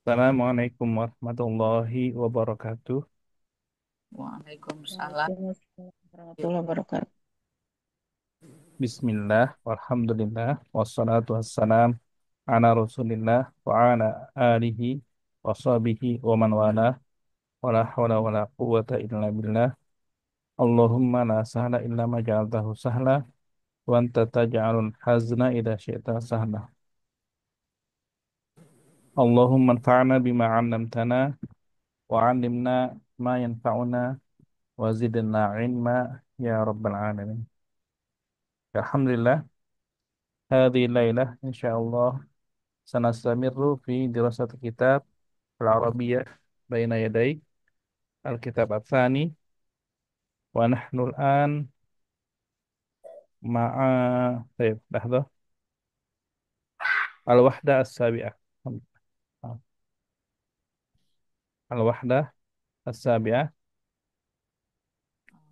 Assalamualaikum warahmatullahi wabarakatuh. Waalaikumsalam. Waalaikumsalam warahmatullahi wabarakatuh. Bismillah, walhamdulillah, wassalatu wassalam ala rasulillah wa ala alihi wa sahbihi wa man wala wa la hawla wa la quwwata illa billah. Allahumma la sahla illa ma ja'altahu sahla wa anta taj'alul hazna idha syi'ta sahla. Allahumma anfa'na bima 'allamtana wa 'allimna ma yanfa'una wa zidna ilma ya rabbal alamin. Alhamdulillah, هذه الليلة إن شاء الله سنستمر في دراسة كتاب العربية بين يدي الكتاب الثاني، ونحن الآن طيب لحظة. الوحدة السابعة. الوحدة السابعة،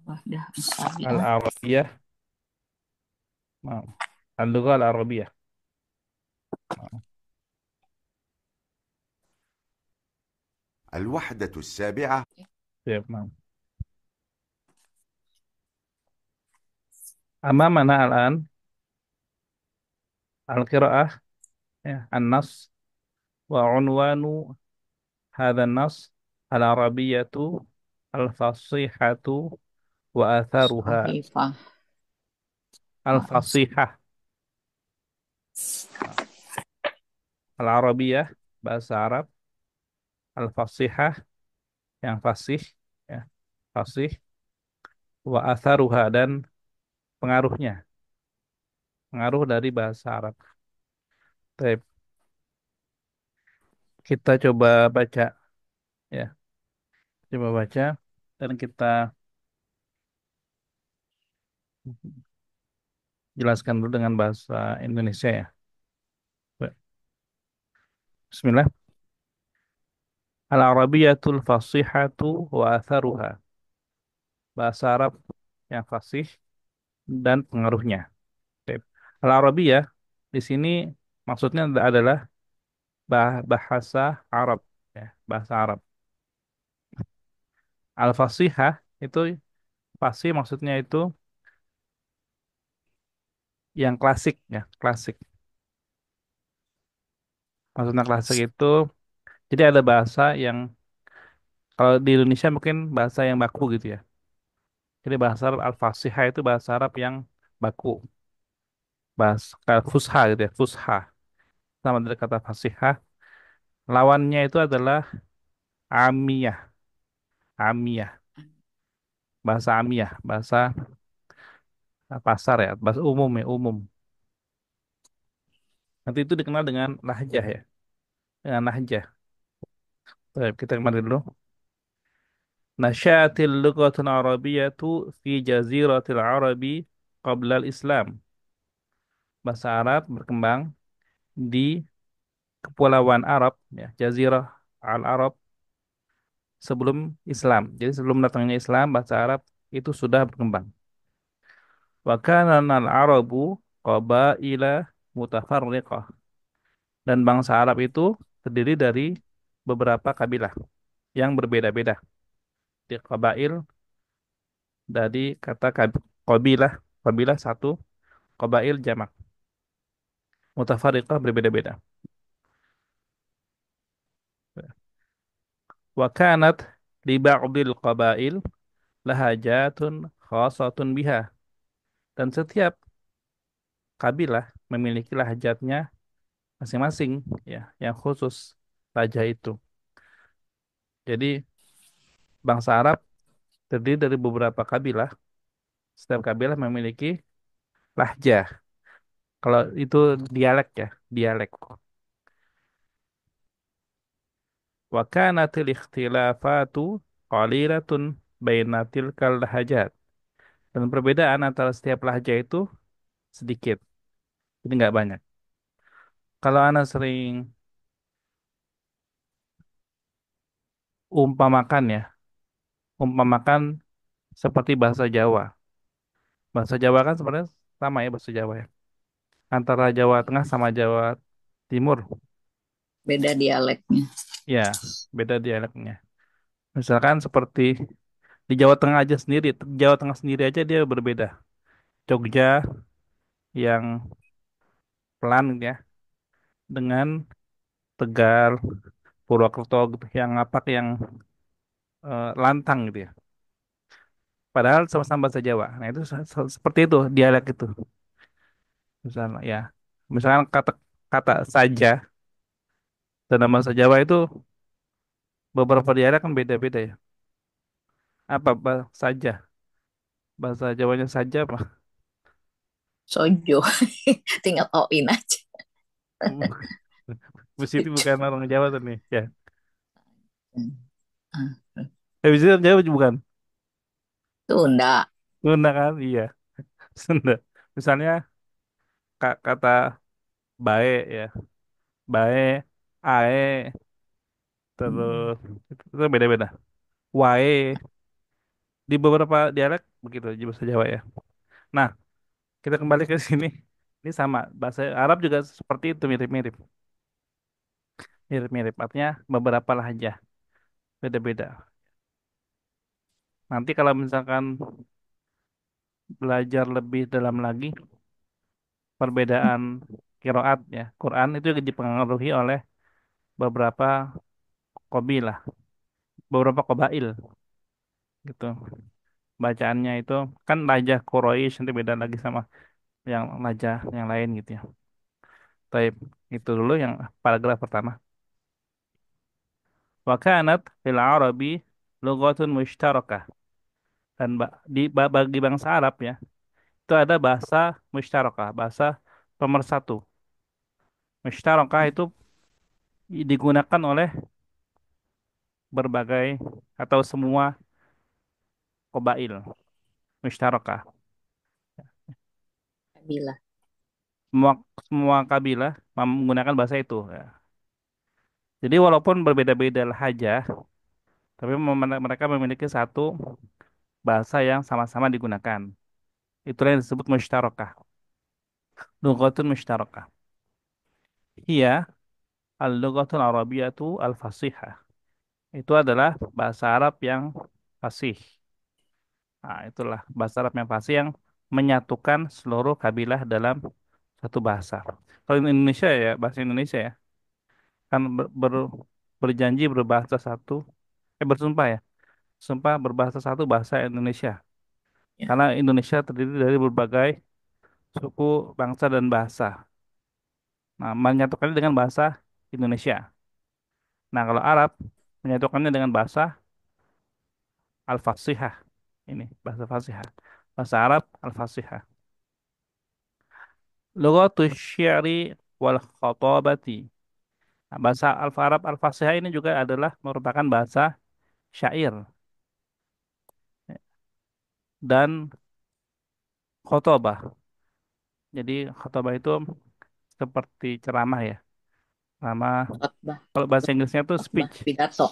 Wahdah Sabi'ah. العربية. نعم. اللغة العربية. نعم. الوحدة السابعة. طيب، نعم. أمامنا الآن القراءة، النص، وعنوان هذا النص: العربية الفصيحة وآثارها. Sahifah. الفصيحة، Al-Arabiyah, bahasa Arab. Al-Fasihah, yang fasih, ya, fasih. Wa atharuha, dan pengaruhnya, pengaruh dari bahasa Arab. Baik, kita coba baca, ya, coba baca, dan kita jelaskan dulu dengan bahasa Indonesia, ya. Baik. Bismillah. Al-Arabiyatul fasihatu wa atharuha. Bahasa Arab yang fasih dan pengaruhnya. Baik. Al-Arabiyah di sini maksudnya adalah bahasa Arab, ya, bahasa Arab. Al-Fasihah itu, fasih maksudnya itu yang klasik, ya, klasik. Maksudnya klasik itu, jadi ada bahasa yang kalau di Indonesia mungkin bahasa yang baku gitu, ya. Jadi bahasa Arab Al-Fasihah itu bahasa Arab yang baku. Bahasa kayak fusha gitu, ya, fusha. Sama dari kata fasihah. Lawannya itu adalah amiyah, amiyah. Bahasa amiyah, bahasa pasar, ya, bahasa umum, ya, umum. Nanti itu dikenal dengan lahjah, ya, dengan lahjah. Baik, kita kembali dulu. Nasya'atil lughatul arabiyyatu fi jaziratil arabi qabla al-Islam. Bahasa Arab berkembang di kepulauan Arab, ya, Jazirah al-Arab, sebelum Islam. Jadi sebelum datangnya Islam, bahasa Arab itu sudah berkembang. Wa kana al-arabu qabaila mutafarriqah. Dan bangsa Arab itu terdiri dari beberapa kabilah yang berbeda-beda. Di qabail dari kata qabilah, qabilah satu, qabail jamak. Mutafarriqah berbeda-beda. Wa kanat li ba'dil qabail lahajatun khasatun biha. Dan setiap kabilah memiliki lahjatnya masing-masing, ya, yang khusus lahjah itu. Jadi bangsa Arab terdiri dari beberapa kabilah. Setiap kabilah memiliki lahjah. Kalau itu dialek, ya, dialek. Wa kanatil ikhtilafatu qalilatun baina tilkal lahajat. Dan perbedaan antara setiap lahjah itu sedikit. Jadi nggak banyak. Kalau Anda sering umpamakan, ya, umpamakan seperti bahasa Jawa. Bahasa Jawa kan sebenarnya sama, ya, bahasa Jawa, ya. Antara Jawa Tengah sama Jawa Timur. Beda dialeknya. Ya, beda dialeknya. Misalkan seperti di Jawa Tengah aja sendiri, Jawa Tengah sendiri aja dia berbeda. Jogja yang pelan gitu ya, dengan Tegal, Purwokerto gitu, yang ngapak yang lantang gitu ya. Padahal sama-sama bahasa Jawa. Nah itu seperti itu dialek itu. Misalnya ya, misalkan kata kata saja dalam bahasa Jawa itu beberapa dialek kan beda-beda ya. Saja, bahasa Jawanya saja apa? Sojo. Tinggal O-in aja. Bu Siti bukan orang Jawa tuh nih. Ya, Hmm. Bu Siti orang Jawa bukan. Tunda. Sunda kan? Iya, Sunda. Misalnya kata baik ya, baik, ae, terus itu beda-beda. Wae di beberapa dialek begitu di bahasa Jawa ya. Nah, kita kembali ke sini. Ini sama bahasa Arab juga seperti itu mirip-mirip, mirip-mirip. Artinya beberapa lahajah beda-beda. Nanti kalau misalkan belajar lebih dalam lagi perbedaan kiroat ya, Quran itu juga dipengaruhi oleh beberapa qabilah, beberapa qabail gitu. Bacaannya itu kan lajah Quraisy nanti beda lagi sama yang lajah yang lain gitu ya. Tapi itu dulu yang paragraf pertama. Wa kanat fil Arabi lughatun mushtarakah dan bagi bangsa Arab ya, itu ada bahasa mushtarakah, bahasa pemersatu. Mushtarakah itu digunakan oleh berbagai atau semua qabail mushtarakah. Bila. Semua semua kabilah menggunakan bahasa itu ya. Jadi walaupun berbeda-beda lahajah, tapi mereka memiliki satu bahasa yang sama-sama digunakan. Itulah yang disebut mushtarakah. Lughatun mushtarakah. Iya, al-lughatul arabiyatu al-fasihah. Itu adalah bahasa Arab yang fasih. Nah, itulah bahasa Arab yang fasih yang menyatukan seluruh kabilah dalam satu bahasa. Kalau di Indonesia ya, bahasa Indonesia ya, kan berjanji berbahasa satu, bersumpah ya, sumpah berbahasa satu bahasa Indonesia. Ya. Karena Indonesia terdiri dari berbagai suku, bangsa, dan bahasa. Nah, menyatukannya dengan bahasa Indonesia. Nah, kalau Arab menyatukannya dengan bahasa Al-Fasihah. Ini bahasa Fasihah. Bahasa Arab Al-Fasihah. Lughatus syi'ri wal khatabati. Nah, bahasa Arab Al-Fasihah ini juga adalah merupakan bahasa syair dan khotobah. Jadi khotobah itu seperti ceramah ya. Ceramah. Khotbah. Kalau bahasa Inggrisnya itu Khotbah. speech. Pidato.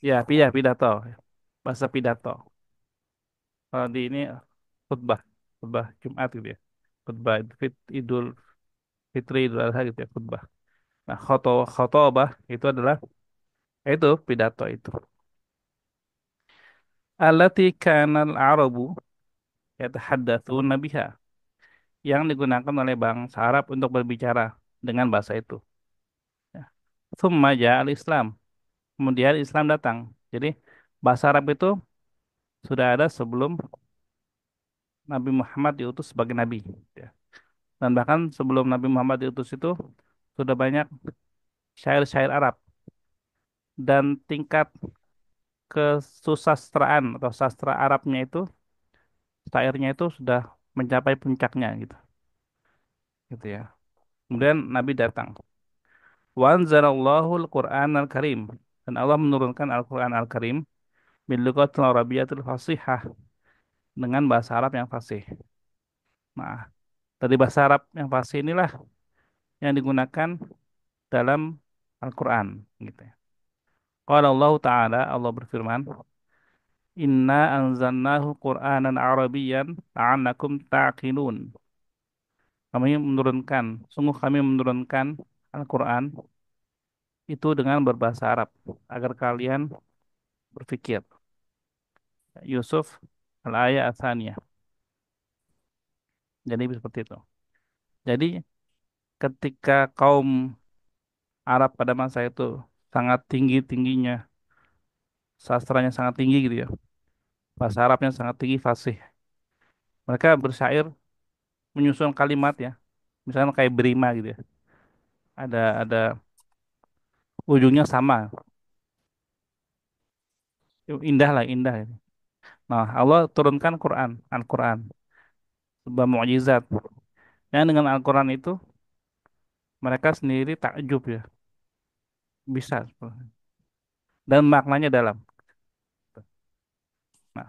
Ya, pidato. Bahasa pidato. Kalau di ini khutbah. Khutbah Jumat gitu ya. Khutbah Idul Fitri, Idul Adha gitu ya. Khutbah. Nah, khotobah itu adalah itu pidato itu. Allati kana al-Arabu yatahaddatsuna biha. Yang digunakan oleh bangsa Arab untuk berbicara dengan bahasa itu. Ya. Tsumma ja'al Islam. Kemudian Islam datang. Jadi bahasa Arab itu sudah ada sebelum Nabi Muhammad diutus sebagai nabi. Ya. Dan bahkan sebelum Nabi Muhammad diutus itu sudah banyak syair-syair Arab dan tingkat kesusastraan atau sastra Arabnya itu syairnya itu sudah mencapai puncaknya gitu gitu ya. Kemudian Nabi datang. Wa anzalallahu al-Qur'an al-Karim dan Allah menurunkan Al-Qur'an Al-Karim bil lughatil arabiyyatil fasihah dengan bahasa Arab yang fasih. Nah, dari bahasa Arab yang fasih inilah yang digunakan dalam Al-Qur'an gitu ya. Qala Allah Ta'ala, Allah berfirman, Inna anzalnahu Qur'anan Arabiyyan la'allakum ta'qilun. Kami menurunkan, sungguh kami menurunkan Al-Quran itu dengan berbahasa Arab agar kalian berpikir. Yusuf al-ayat asaniyah. Jadi seperti itu. Jadi ketika kaum Arab pada masa itu sangat tinggi-tingginya, sastranya sangat tinggi gitu ya. Bahasa Arabnya sangat tinggi, fasih. Mereka bersyair menyusun kalimat ya. Misalnya kayak berima gitu ya. Ada ujungnya sama. Indah lah, indah. Nah, Allah turunkan Quran, Al-Quran, sebuah mukjizat. Dan dengan Al-Quran itu mereka sendiri takjub ya, bisa. Dan maknanya dalam. Nah,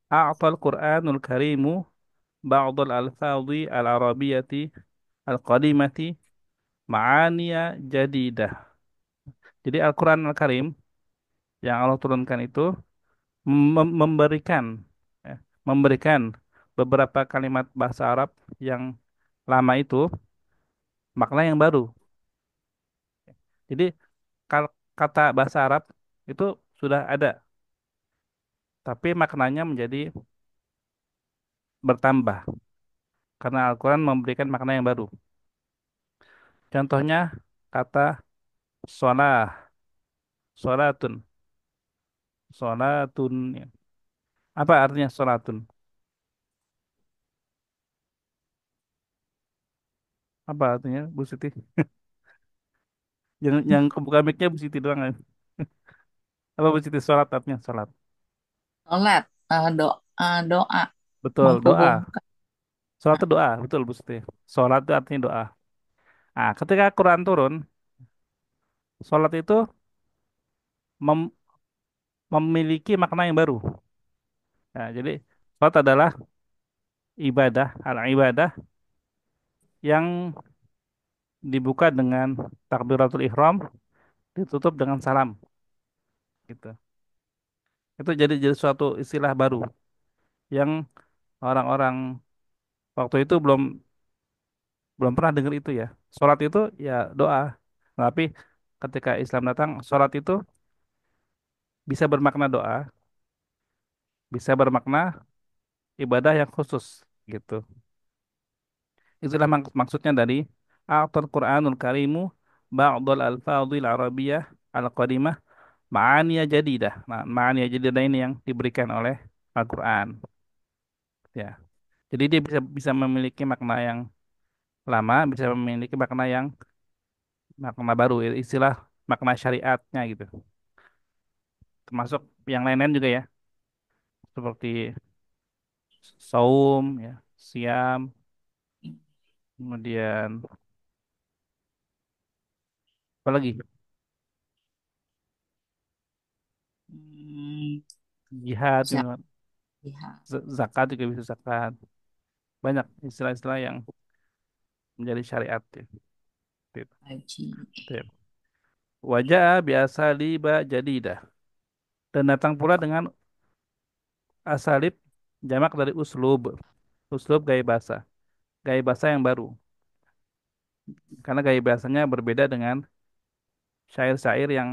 A'tal Quranul Karimu ba'dal alfadhi al-arabiyyati al-qadimati ma'aniya jadidah. Jadi Al-Quran Al-Karim yang Allah turunkan itu memberikan ya, memberikan beberapa kalimat bahasa Arab yang lama itu makna yang baru. Jadi kalau kata bahasa Arab itu sudah ada, tapi maknanya menjadi bertambah karena Al-Quran memberikan makna yang baru. Contohnya kata sholah, sholatun, sholatun. Ya. Apa artinya sholatun? Apa artinya Bu Siti? Yang kebuka mic-nya Bu Siti doang kan? Apa Bu Siti sholat artinya sholat? Sholat, doa, doa Betul, doa. menghubungkan. Sholat itu doa, betul Bu Siti. Sholat itu artinya doa. Nah, ketika Quran turun, sholat itu mem- memiliki makna yang baru. Nah, jadi sholat adalah ibadah, al-ibadah yang dibuka dengan takbiratul ihram, ditutup dengan salam, gitu. Itu jadi suatu istilah baru yang orang-orang waktu itu belum belum pernah dengar itu ya. Sholat itu ya doa. Tapi ketika Islam datang, sholat itu bisa bermakna doa, bisa bermakna ibadah yang khusus, gitu. Itulah maksudnya dari A'tal Qur'anul Karimu ba'dal alfadhil arabiyyah al-qadimah ma'aniya jadidah. Nah, ma'aniya jadidah ini yang diberikan oleh Al-Qur'an, ya. Jadi dia bisa bisa memiliki makna yang lama, bisa memiliki makna baru, istilah makna syariatnya gitu. Termasuk yang lain-lain juga ya, seperti saum ya, siam, kemudian apa lagi? Hmm, Jihad, siap, lihat, zakat juga bisa zakat. Banyak istilah-istilah yang menjadi syariat ya. Gitu. haji. Gitu. Wajah biasa liba jadidah dan datang pula dengan asalib jamak dari uslub. Uslub gaya bahasa yang baru. Karena gaya bahasanya berbeda dengan syair-syair yang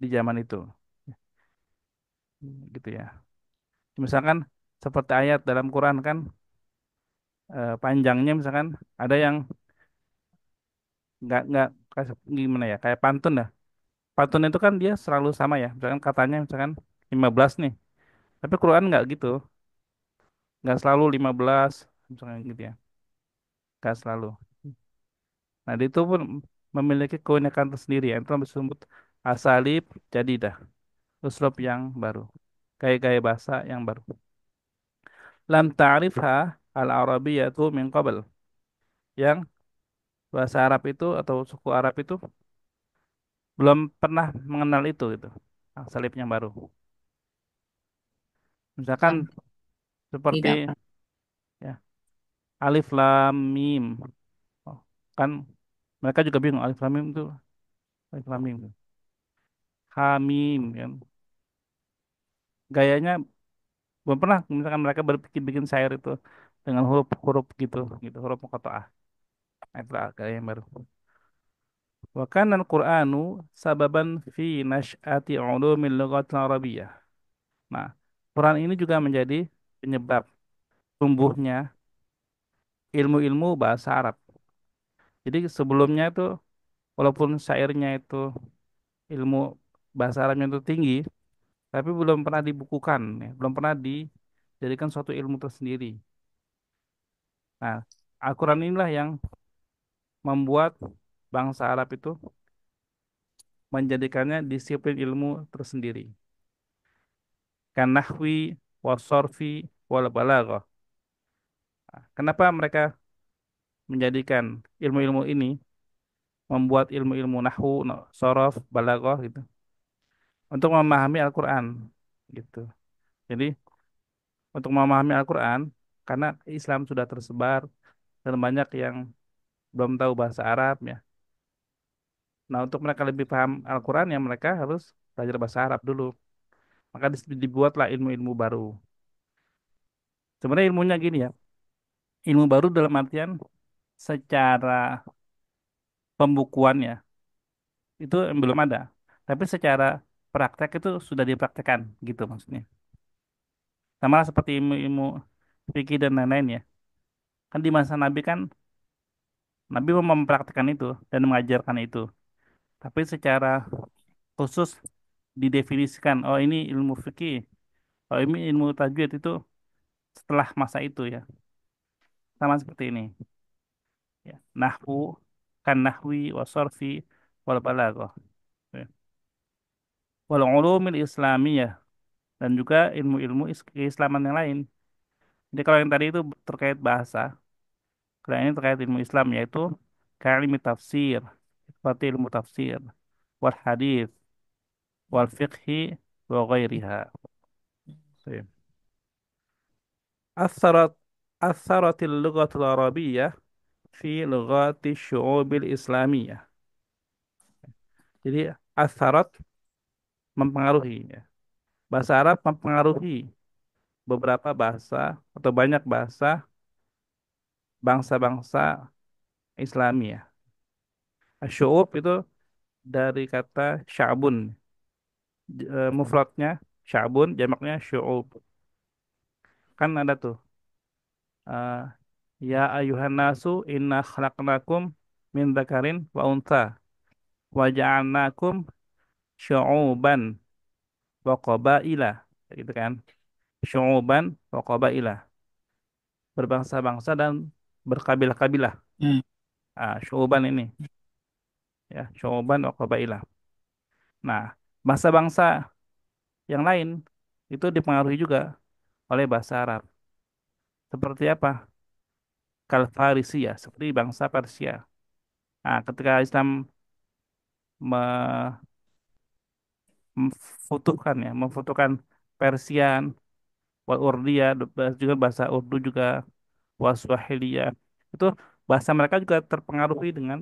di zaman itu. Gitu ya. Misalkan seperti ayat dalam Quran kan panjangnya misalkan ada yang nggak gimana ya kayak pantun ya. Pantun itu kan dia selalu sama ya. Misalkan katanya misalkan 15 nih. Tapi Quran nggak gitu. Nggak selalu 15 misalkan gitu ya. Nggak selalu. Nah, itu pun memiliki keunikan tersendiri ya. Itu disebut asalib jadidah. Uslub yang baru. Gaya-gaya bahasa yang baru. Lam ta'rifha al-arabiyyatu min qabl. Yang bahasa Arab itu atau suku Arab itu belum pernah mengenal itu gitu. Asalib yang baru. Misalkan Kan seperti tidak ya, alif lam mim. Oh, kan mereka juga bingung alif lam mim itu alif lam mim. Hamim kan. Gayanya belum pernah misalkan mereka berpikir bikin syair itu dengan huruf-huruf gitu gitu huruf muqatta'ah. Nah, itu gaya yang baru. Wa kana al-Qur'anu sababan fi nash'ati ulumil lughatil arabiyyah. Nah, Quran ini juga menjadi penyebab tumbuhnya ilmu-ilmu bahasa Arab. Jadi sebelumnya itu walaupun syairnya itu ilmu bahasa Arabnya itu tinggi, tapi belum pernah dibukukan, ya. Belum pernah dijadikan suatu ilmu tersendiri. Nah, Al-Quran inilah yang membuat bangsa Arab itu menjadikannya disiplin ilmu tersendiri. Kan nahwi, wasorfi, wal balaghah. Kenapa mereka menjadikan ilmu-ilmu ini, membuat ilmu-ilmu nahwu, sorof, balaghah gitu, untuk memahami Al-Quran gitu. Jadi untuk memahami Al-Quran, karena Islam sudah tersebar dan banyak yang belum tahu bahasa Arab ya. Nah, untuk mereka lebih paham Al-Quran ya mereka harus belajar bahasa Arab dulu. Maka dibuatlah ilmu-ilmu baru. Sebenarnya ilmunya gini ya. Ilmu baru dalam artian secara pembukuan ya, itu belum ada. Tapi secara praktek itu sudah dipraktekkan gitu maksudnya. Sama seperti ilmu-ilmu fikih dan lain-lain ya. Kan di masa Nabi kan Nabi mempraktekkan itu dan mengajarkan itu. Tapi secara khusus didefinisikan, oh ini ilmu fikih, oh ini ilmu tajwid itu setelah masa itu ya. Sama seperti ini. Ya. Nahwu, kan nahwi, wa sorfi, wal balaghah. Ya. Wal ulumil islamiyah. Dan juga ilmu-ilmu keislaman yang lain. Jadi kalau yang tadi itu terkait bahasa, kalau ini terkait ilmu Islam yaitu kayak ilmu tafsir, seperti ilmu tafsir, wal hadis, wal fiqhi, wa ghairiha. Baik. أثرت أثرت اللغة العربية في لغات الشعوب الإسلامية. Jadi أثرت mempengaruhi ya. Bahasa Arab mempengaruhi beberapa bahasa atau banyak bahasa bangsa-bangsa Islami ya. Syu'ub itu dari kata sya'bun. Mufradnya sya'bun, jamaknya syu'ub. Kan ada tuh. eh, Ya ayuhan nasu inna khalaqnakum min dzakarin wa untha wa ja'alnakum syu'uban wa qabaila. Gitu kan. Syu'uban wa qabaila. Berbangsa-bangsa dan berkabilah-kabilah. Hmm. Syu'uban ini ya, syu'uban wa qabaila. Nah, bangsa-bangsa yang lain itu dipengaruhi juga oleh bahasa Arab. Seperti apa? Kalfarisia, seperti bangsa Persia. Nah, ketika Islam me- memfutuhkan Persian, wal Urdia, juga bahasa Urdu juga, Waswahilia. Itu bahasa mereka juga terpengaruhi dengan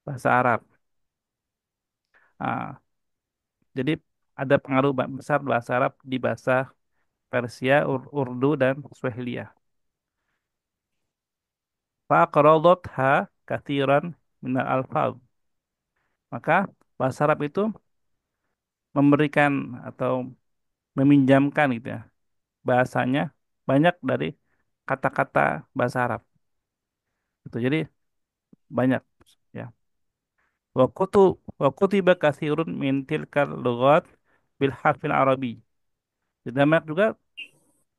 bahasa Arab. Nah, jadi ada pengaruh besar bahasa Arab di bahasa Persia, Urdu, dan Swahilia. Faqaradatha kathiran minal alfaz. Maka bahasa Arab itu memberikan atau meminjamkan gitu ya bahasanya banyak dari kata-kata bahasa Arab. Itu jadi banyak ya. Wa kutiba katsirun min tilkal lughat bil harfil arabi. Jadi banyak juga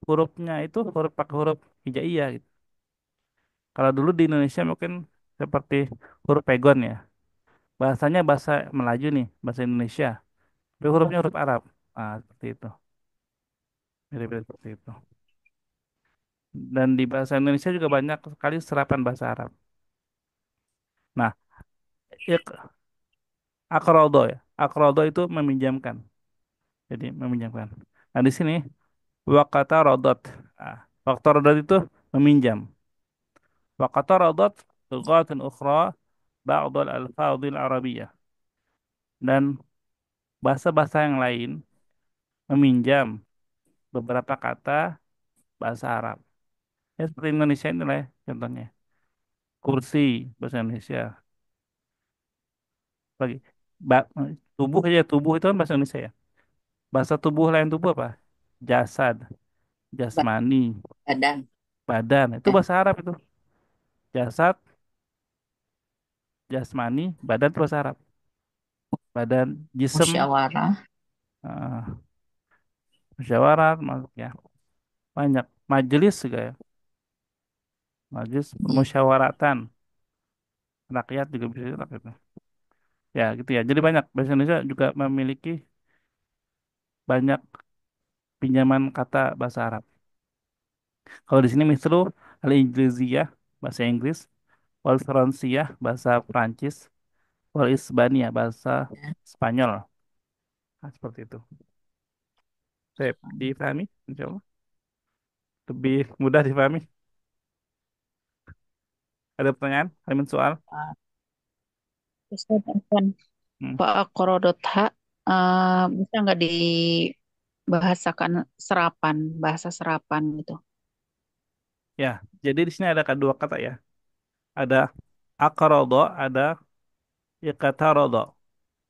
hurufnya itu huruf pakai huruf hijaiyah gitu. Kalau dulu di Indonesia mungkin seperti huruf pegon ya. Bahasanya bahasa Melayu nih, bahasa Indonesia. Tapi hurufnya huruf Arab. Seperti itu. Mirip-mirip seperti itu. Dan di bahasa Indonesia juga banyak sekali serapan bahasa Arab. Nah, akrodo ya. Akrodo itu meminjamkan. Jadi meminjamkan. Nah, di sini wakata rodot. Waktu rodot itu meminjam. Wakata rodot lughatun ukhra ba'dal alfadhil arabiyah. Dan bahasa-bahasa yang lain meminjam beberapa kata bahasa Arab. Ya seperti Indonesia ini lah ya, contohnya. Kursi bahasa Indonesia. Lagi. Ba- tubuh aja, tubuh itu kan bahasa Indonesia ya. Bahasa tubuh lain tubuh apa? Jasad, jasmani, Badan. badan. Itu Ya. bahasa Arab itu. Jasad, jasmani, badan itu bahasa Arab. Badan, jisem, Musyawarah. eh, musyawarah, ya. Banyak. Majelis juga ya. Majelis Iya. permusyawaratan. Rakyat juga bisa rakyat. Ya gitu ya. Jadi banyak. Bahasa Indonesia juga memiliki banyak pinjaman kata bahasa Arab. Kalau di sini misal al-Ingliziyah, bahasa Inggris. Wal Fransiyah, bahasa Prancis. Wal Isbaniyah, bahasa Spanyol. Nah, seperti itu. Saya difahami, insya Allah. Lebih mudah difahami. Ada pertanyaan? Ada soal? Ustaz Afwan, Hmm. Pak Korodotha, bisa nggak dibahasakan serapan, bahasa serapan gitu? Ya, jadi di sini ada dua kata ya. Ada akarodo, ada ikatarodo.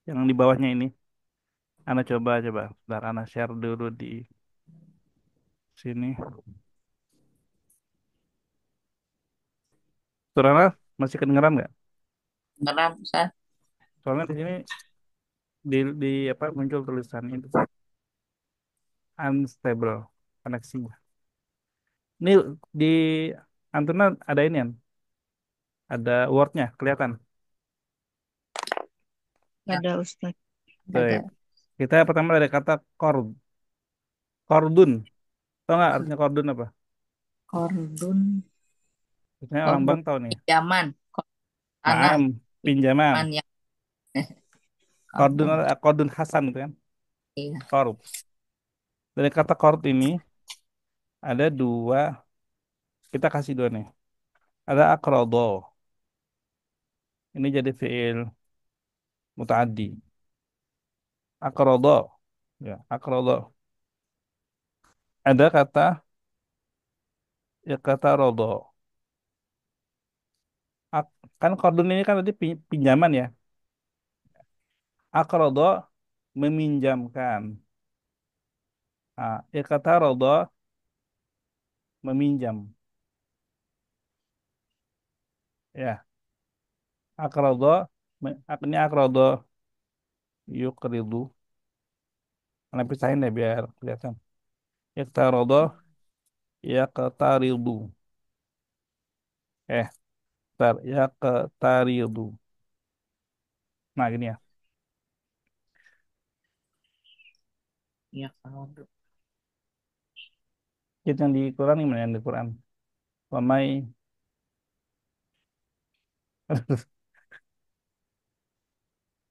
Yang di bawahnya ini. Ana coba. Bentar, Ana share dulu di sini. Surana masih kedengeran nggak? Beneran, Ustaz. Soalnya di sini di apa muncul tulisan itu unstable koneksinya. Ini di Antuna ada ini kan? Ada wordnya kelihatan. Ya, Ada Ustaz. Baik. ada Kita pertama ada kata kordun. Tahu nggak artinya kordun apa? kordun. Biasanya Oh, orang Bang buat tahu nih. pinjaman. Tanah. Naam, pinjaman. Pinjaman yang Kordun, kordon. kordun Hasan itu kan. Iya. Kord. Dari kata kord ini ada dua. Kita kasih dua nih. Ada akrodo. Ini jadi fiil mutaaddi. Akrodo. Ya, akrodo. Ada kata ya kata rodo. Kan kordun ini kan tadi pinjaman ya. Akrodo meminjamkan. Ya kata rodo meminjam. Ya, akrodo. Ini akrodo yukridu. Nah, pisahin deh biar kelihatan. Ya kata rodo ya kata rildu. Eh, ya kata rildu. Nah, gini ya. Iya, kordon. Itu yang di Quran gimana yang di Quran? Wamai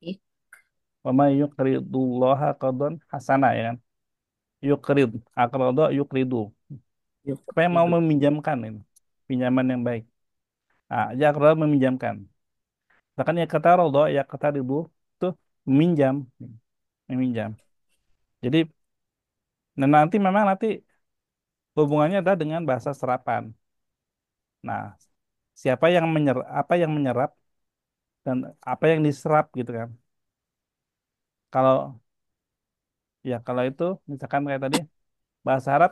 Ih, wamai yukridullaha qadon hasana ya kan? Yukrid. Akrodo yukridu. yuk, Apa yang mau hidup. meminjamkan ini? Pinjaman yang baik. Nah, ya akrodo meminjamkan. Bahkan ya kata rodo, ya kata ribu itu meminjam. Meminjam. Jadi nah nanti memang nanti hubungannya ada dengan bahasa serapan. Nah, siapa yang menyerap, apa yang menyerap dan apa yang diserap gitu kan. Kalau kalau itu misalkan kayak tadi bahasa Arab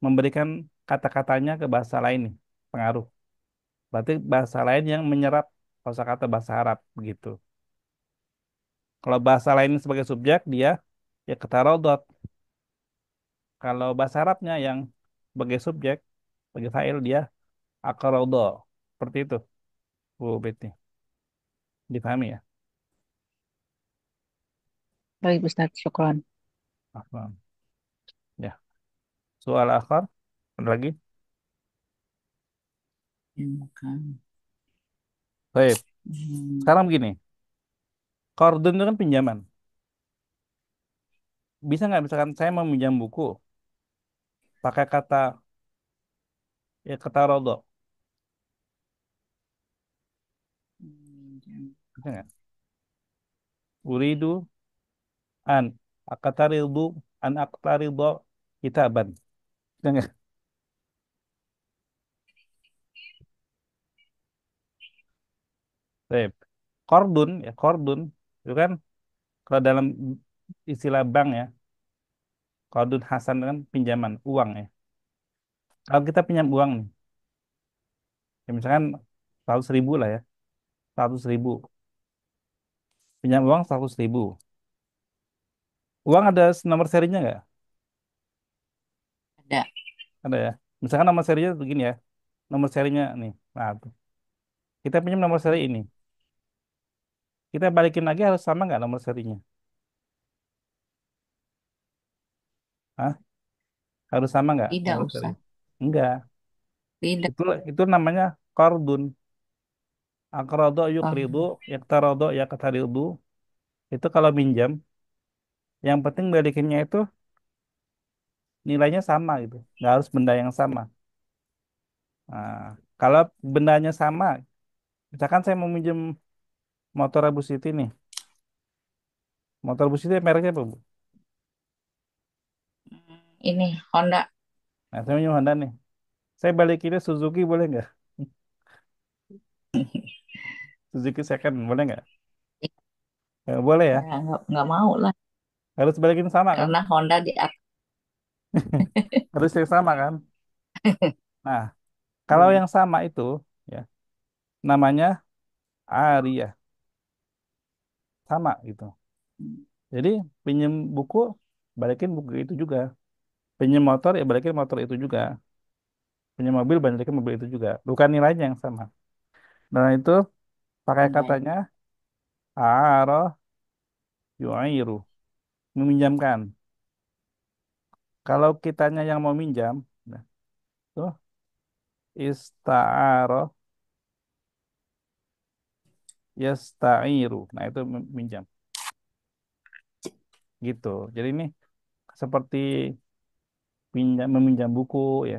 memberikan kata-katanya ke bahasa lain nih, pengaruh. Berarti bahasa lain yang menyerap kosakata bahasa Arab begitu. Kalau bahasa lain sebagai subjek dia ya ketarodot. Kalau bahasa Arabnya yang sebagai subjek, sebagai fa'il dia akarodo. Seperti itu, Bu Betty. Dipahami ya? Baik Ustaz, syukran. Afwan. Ya. Soal akhir, ada lagi? Ya, bukan. Baik. Hmm, Sekarang begini, kordon itu kan pinjaman. Bisa nggak misalkan saya mau minjam buku, pakai kata ya kata rodo, pinjam. bisa nggak? Uridu an akataridu an akatarido kitaban. Bisa nggak? Baik. Kordun ya, kordun itu kan kalau dalam istilah bank ya, kordun hasan kan pinjaman uang ya. Kalau kita pinjam uang nih, ya misalkan 100.000 lah ya, 100.000 pinjam uang 100.000. Uang ada nomor serinya nggak? Ada. Ada ya. Misalkan nomor serinya begini ya, nomor serinya nih. Nah, tuh. Kita pinjam nomor seri ini. Kita balikin lagi harus sama nggak nomor serinya? Hah? Harus sama nggak Tidak, nomor seri? Ustaz. Enggak. Tidak. Itu namanya kordun. Akrodo Oh, yukridu, yaktarodo yaktaridu. Itu kalau minjam, yang penting balikinnya itu nilainya sama gitu. Nggak harus benda yang sama. Nah, kalau bendanya sama, misalkan saya mau minjem motor Abu Siti nih. Motor Abu Siti mereknya apa, Bu? ini Honda. Nah, saya minjem Honda nih. Saya balikinnya Suzuki boleh nggak? Suzuki second boleh nggak? Nggak boleh ya. Ya, nggak mau lah. Harus balikin sama kan? Karena Honda di atas. Harus yang sama kan? Nah, kalau Iya. yang sama itu ya namanya Aria, sama gitu. Jadi pinjem buku, balikin buku itu juga. Pinjem motor ya balikin motor itu juga. Pinjem mobil balikin mobil itu juga. Bukan nilainya yang sama. Dan itu pakai Iya. katanya aro yu'iru, meminjamkan. Kalau kitanya yang mau minjam, nah, tuh ista'aro yasta'iru. Nah, itu minjam gitu. Jadi ini seperti meminjam buku ya,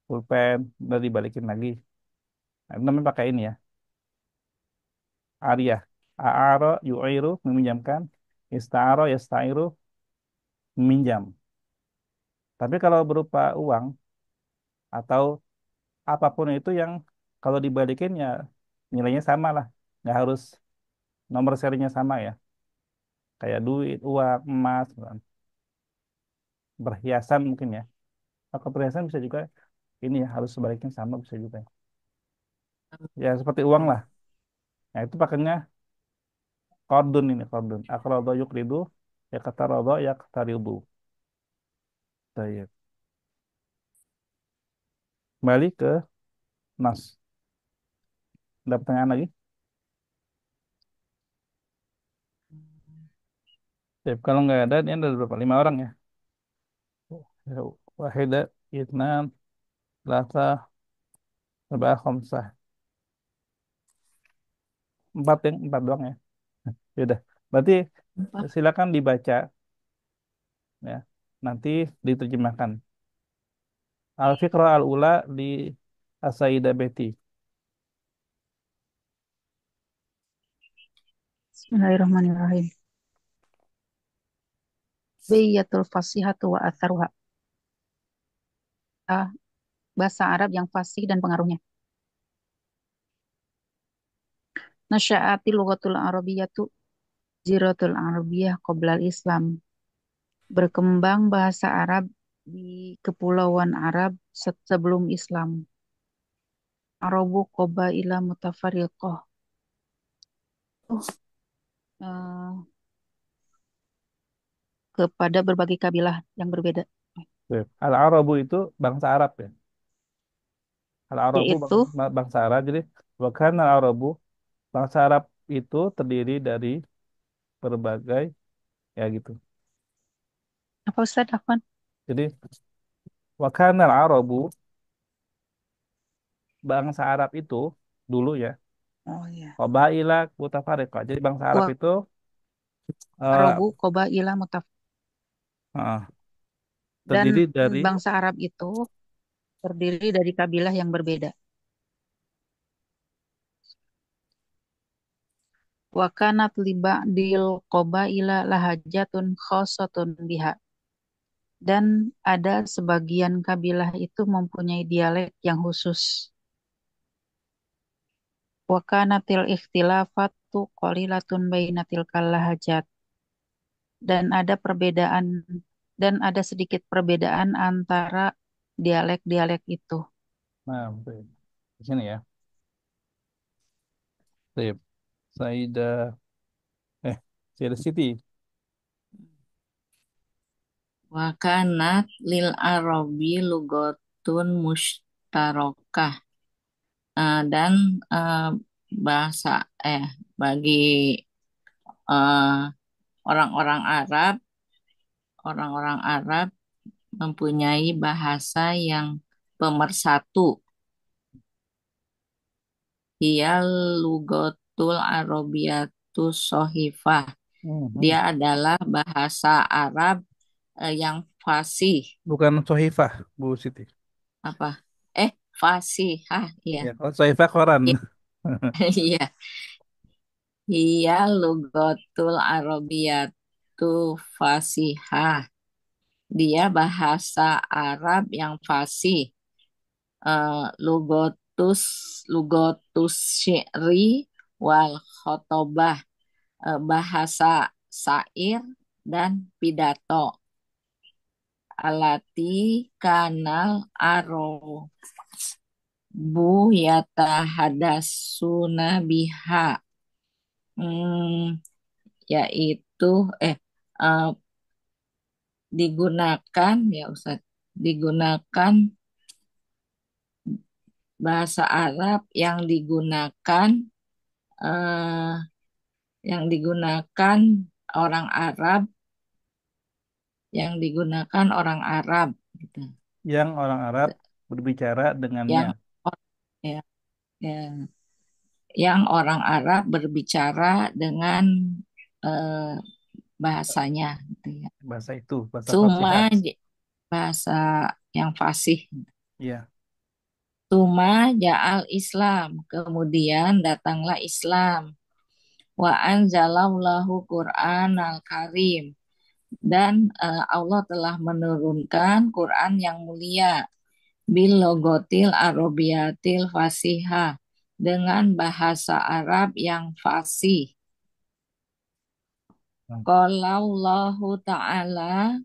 pulpen udah dibalikin lagi. Nah, itu namanya pakai ini ya. Aria. A'aro yu'iru meminjamkan. Ista'aro yasta'iru meminjam. Tapi kalau berupa uang atau apapun itu yang kalau dibalikin ya nilainya sama lah. Nggak harus nomor serinya sama ya. Kayak duit, uang, emas, perhiasan mungkin ya. Kalau perhiasan bisa juga ini ya harus sebaliknya sama bisa juga. Ya seperti uang lah. Nah itu pakainya kordun ini kordun. Akrodo yukridu ya kata rodo ya kata ribu. Baik. Kembali ke nas. Ada pertanyaan lagi? Sip. Kalau nggak ada, ini ada berapa? 5 orang ya. Ya, Wahidah, Itnan, Lasa, Sabah, Khomsah. Empat yang empat doang ya. Yaudah. Berarti Empat. silakan dibaca ya. Nanti diterjemahkan. Al-Fiqra al-Ula di Asaidah Beti. Bismillahirrahmanirrahim. Bayatul fasihatu wa atharuha. Ah, bahasa Arab yang fasih dan pengaruhnya. Nasya'ati lughatul arabiyyatu jiratul arabiyyah qoblal Islam. Berkembang bahasa Arab di kepulauan Arab sebelum Islam. Arabu qabaila mutafariqah. Oh, eh, kepada berbagai kabilah yang berbeda. Sip. Al-Arabu itu bangsa Arab ya. Al-Arabu Yaitu, bangsa Arab. Jadi, bahkan Al-Arabu, bangsa Arab itu terdiri dari berbagai, ya gitu. apa Ustaz Afwan? Jadi, wakana Al-Arabu, bangsa Arab itu dulu ya, Oh iya. Qabaila mutafariqah. Jadi bangsa Arab Wa itu eh, Arabu qabaila mutaf eh, dan terdiri dari bangsa Arab itu terdiri dari kabilah yang berbeda. Wa kanat li ba'dil qabaila lahajatun khassatun biha. Dan ada sebagian kabilah itu mempunyai dialek yang khusus. Wa kanatil ikhtilafat Arabiyatu qalilatun baina tilkal lahajat. Dan ada perbedaan dan ada sedikit perbedaan antara dialek-dialek itu. Nah, betul. Di sini ya. Sip. Saida, Saida Siti. Wa kanat lil Arabi lugotun mustarokah. Dan bahasa bagi eh, orang-orang Arab, orang-orang Arab mempunyai bahasa yang pemersatu. Dia lugotul Arabiyatus Sohifah. Mhm. Dia adalah bahasa Arab yang fasih. Bukan Sohifah, Bu Siti. Apa? Fasihah, iya. Ya, kalau Sohifah koran. Iya, iya lugotul Arabiyatu fasihah. Dia bahasa Arab yang fasih. Lugotus lugotus syi'ri wal khotobah. Bahasa syair dan pidato. Alati kanal bu yata hadasuna biha. Hmm, yaitu eh, digunakan ya Ustaz, digunakan bahasa Arab eh, yang digunakan orang Arab, yang digunakan orang Arab gitu. Yang orang Arab berbicara dengannya. Yang ya, ya, yang orang Arab berbicara dengan eh, bahasanya gitu ya. Bahasa itu, bahasa Cuma fasihah. bahasa yang fasih. Iya, Tuma ja'al Islam. Kemudian datanglah Islam. Wa anzalallahu Qur'an al-Karim. Dan Allah telah menurunkan Quran yang mulia. Bil logotil Arabiyatil fasihah. Dengan bahasa Arab yang fasih. Qalaulahu ta'ala.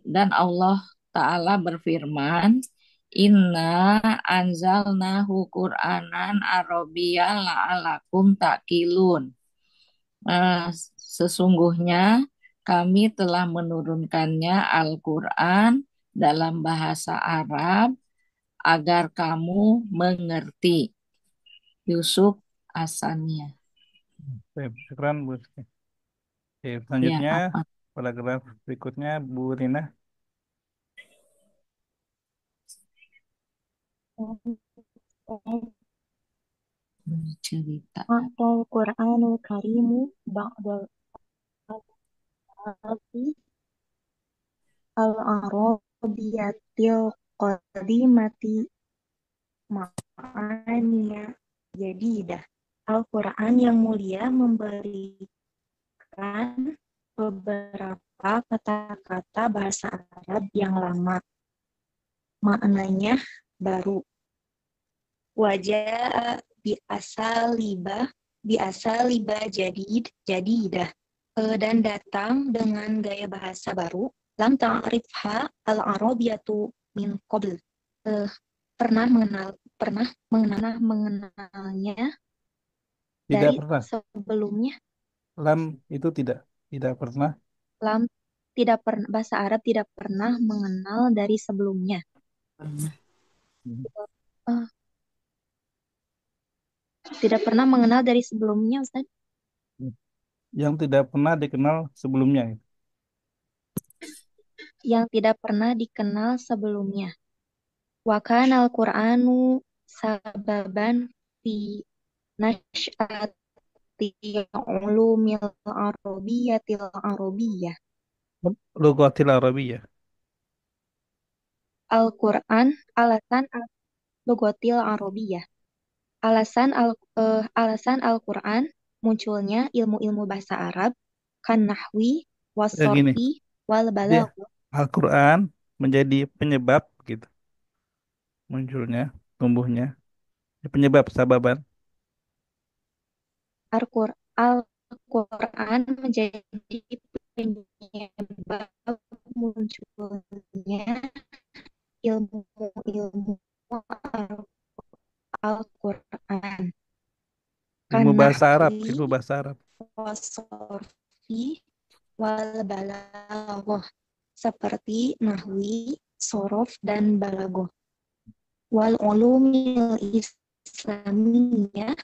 Dan Allah Ta'ala berfirman. Inna anzalnahu Qur'anan Arabiyyan la'alakum ta'qilun. Eh, Sesungguhnya kami telah menurunkannya Al-Quran dalam bahasa Arab agar kamu mengerti. Yusuf Asania. baik. Syukran, Bu Siti. Oke, Ya, selanjutnya, apa? paragraf berikutnya, Bu Rina. Bercerita. Atau Qur'anul Karimu ba'dal alfi al-Arabiyatil Qadimati ma'aniya jadidah. Al-Quran yang mulia memberikan beberapa kata-kata bahasa Arab yang lama, maknanya baru. Wajah biasa liba jadidah. Dan datang dengan gaya bahasa baru. Lam ta'rifha al-arabiyatu min qabl. Pernah mengenalnya Tidak dari pernah. sebelumnya. Lam itu tidak pernah. Lam tidak pernah Bahasa Arab tidak pernah mengenal dari sebelumnya. Hmm. Eh, Tidak pernah mengenal dari sebelumnya, Ustaz. Yang tidak pernah dikenal sebelumnya. Yang tidak pernah dikenal sebelumnya. Wa kana al-Qur'anu sababan fi nasy'ati ulumil arabiyyah. Lugatil Arabiyah. Al-Qur'an alasan al-lugatil arabiyyah. Alasan Al-Qur'an munculnya ilmu-ilmu bahasa Arab kan nahwi Gini, wasorfi wal dia balagh. Al-Quran menjadi penyebab gitu munculnya, tumbuhnya. Penyebab sababan. Al-Quran menjadi penyebab munculnya ilmu-ilmu Al-Quran Ilmu bahasa Arab, kanahwi ilmu bahasa Arab. wasorfi wal balaghah seperti nahwi, sorof, dan balaghah. Wal ulumil islamiyah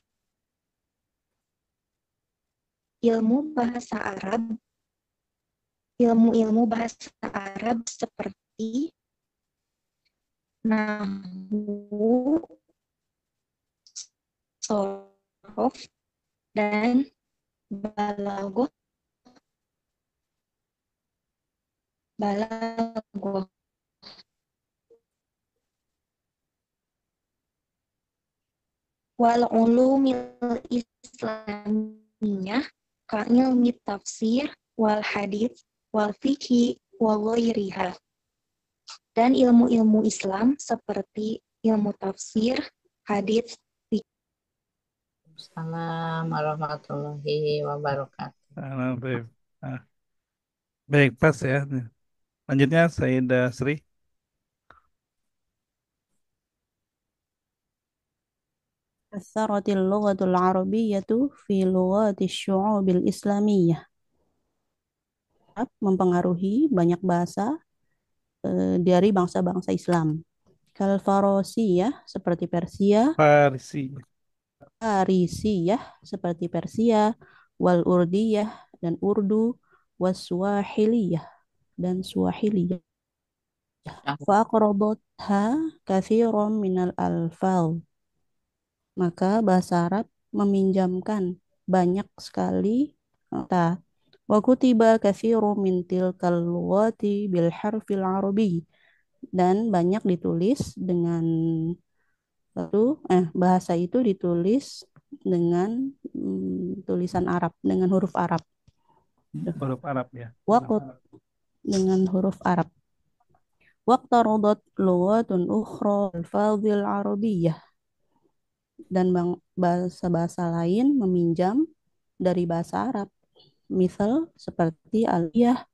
ilmu bahasa Arab, ilmu-ilmu bahasa Arab seperti nahwu, sorof, dan balaghah. Balaghah wal ulumil islamiyah ka ilmi tafsir wal hadith wal fikhi wal ghairiha dan ilmu-ilmu Islam seperti ilmu tafsir, hadith, fikih. Assalamualaikum warahmatullahi wabarakatuh. Ah, baik. Ah, baik, pas ya. Lanjutnya Sayyidah Sri. أثرت اللغة العربية في لغات الشعوب الإسلامية. Mempengaruhi banyak bahasa dari bangsa-bangsa Islam. Kal Farosiyah seperti Persia, Farisi. Farisiyah seperti Persia, wal Urdiyah dan Urdu, was Swahiliyah dan Swahiliyah. Faqrabatha katsiran minal alfal. Maka bahasa Arab meminjamkan banyak sekali kata. Wa kutiba katsiru min tilkal lughati bil harfil arabi dan banyak ditulis dengan bahasa itu ditulis dengan tulisan Arab dengan huruf Arab. Huruf Arab ya. Waqt dengan huruf Arab. Waqtarodat lughatun ukhra al-fadhil arabiyyah dan bahasa-bahasa lain meminjam dari bahasa Arab. Misal seperti Aliyah,